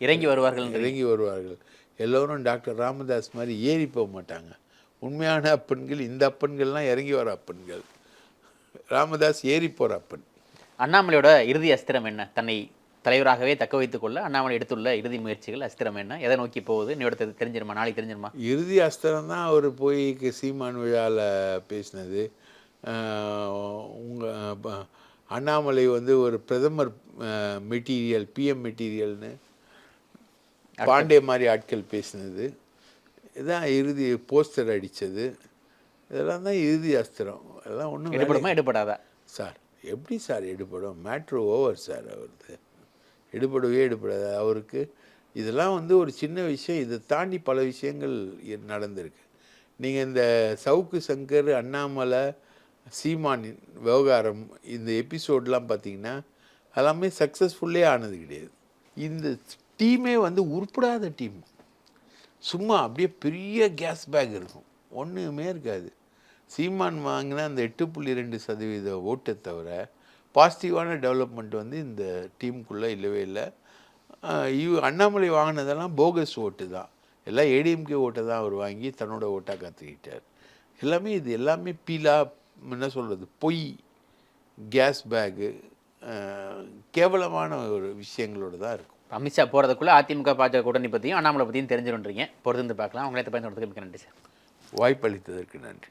இறங்கி வருவார்கள். எல்லோரும் டாக்டர் ராமதாஸ் மாதிரி ஏறி போக மாட்டாங்க. உண்மையான அப்பன்கள் இந்த அப்பன்கள்லாம் இறங்கி வர அப்பன்கள். ராமதாஸ் ஏறி போகிற அப்பன். அண்ணாமலையோட இறுதி அஸ்திரம் என்ன? தன்னை தலைவராகவே தக்க வைத்துக் கொள்ள அண்ணாமலை எடுத்துள்ள இறுதி முயற்சிகள் அஸ்திரம் என்ன? எதை நோக்கி போகுது? இன்னொரு தெரிஞ்சிருமா? நாளைக்கு தெரிஞ்சிருமா? இறுதி அஸ்திரம் தான் அவர் போய் சீமான் விழாவில் பேசினது. உங்கள் அண்ணாமலை வந்து ஒரு பிரதமர் மெட்டீரியல், பிஎம் மெட்டீரியல்னு பாண்டே மாதிரி ஆட்கள் பேசினது. இதுதான் இறுதி போஸ்டர் அடித்தது. இதெல்லாம் தான் இறுதி அஸ்திரம். அதெல்லாம் ஒன்றும் எடுபடுமா எடுபடாதா சார்? எப்படி சார் எடுபடும்? Matter over sir. அவருக்கு எடுபடாது அவருக்கு. இதெல்லாம் வந்து ஒரு சின்ன விஷயம். இதை தாண்டி பல விஷயங்கள் நடந்திருக்கு. நீங்கள் இந்த சவுக்கு சங்கர், அண்ணாமலை, சீமானின் விவகாரம் இந்த எபிசோட்லாம் பார்த்தீங்கன்னா எல்லாமே சக்ஸஸ்ஃபுல்லே ஆனது கிடையாது. இந்த டீமே வந்து உருப்படாத டீம். சும்மா அப்படியே பெரிய கேஸ் பேக் இருக்கும், ஒன்றுமே இருக்காது. சீமான் வாங்கினா அந்த 8.2% ஓட்டை தவிர பாசிட்டிவான டெவலப்மெண்ட் வந்து இந்த டீமுக்குள்ளே இல்லவே இல்லை. அண்ணாமலை வாங்கினதெல்லாம் போகஸ் ஓட்டு தான், எல்லாம் ஏடிஎம்கே ஓட்டை தான் அவர் வாங்கி தன்னோட ஓட்டாக கற்றுக்கிட்டார். எல்லாமே பீலா, என்ன சொல்கிறது, பொய், கேஸ் பேகு, கேவலமான ஒரு விஷயங்களோடு தான் இருக்கும். அமித்ஷா போகிறதுக்குள்ளே அதிமுக பாஜக கூட்டணி பற்றியும் அண்ணாமலை பற்றியும் தெரிஞ்சிருன்றீங்க. பொறுத்து பார்க்கலாம். உங்களை பயன்படுத்துறதுக்கு மிக்க நன்றி சார். வாய்ப்பளித்ததற்கு நன்றி.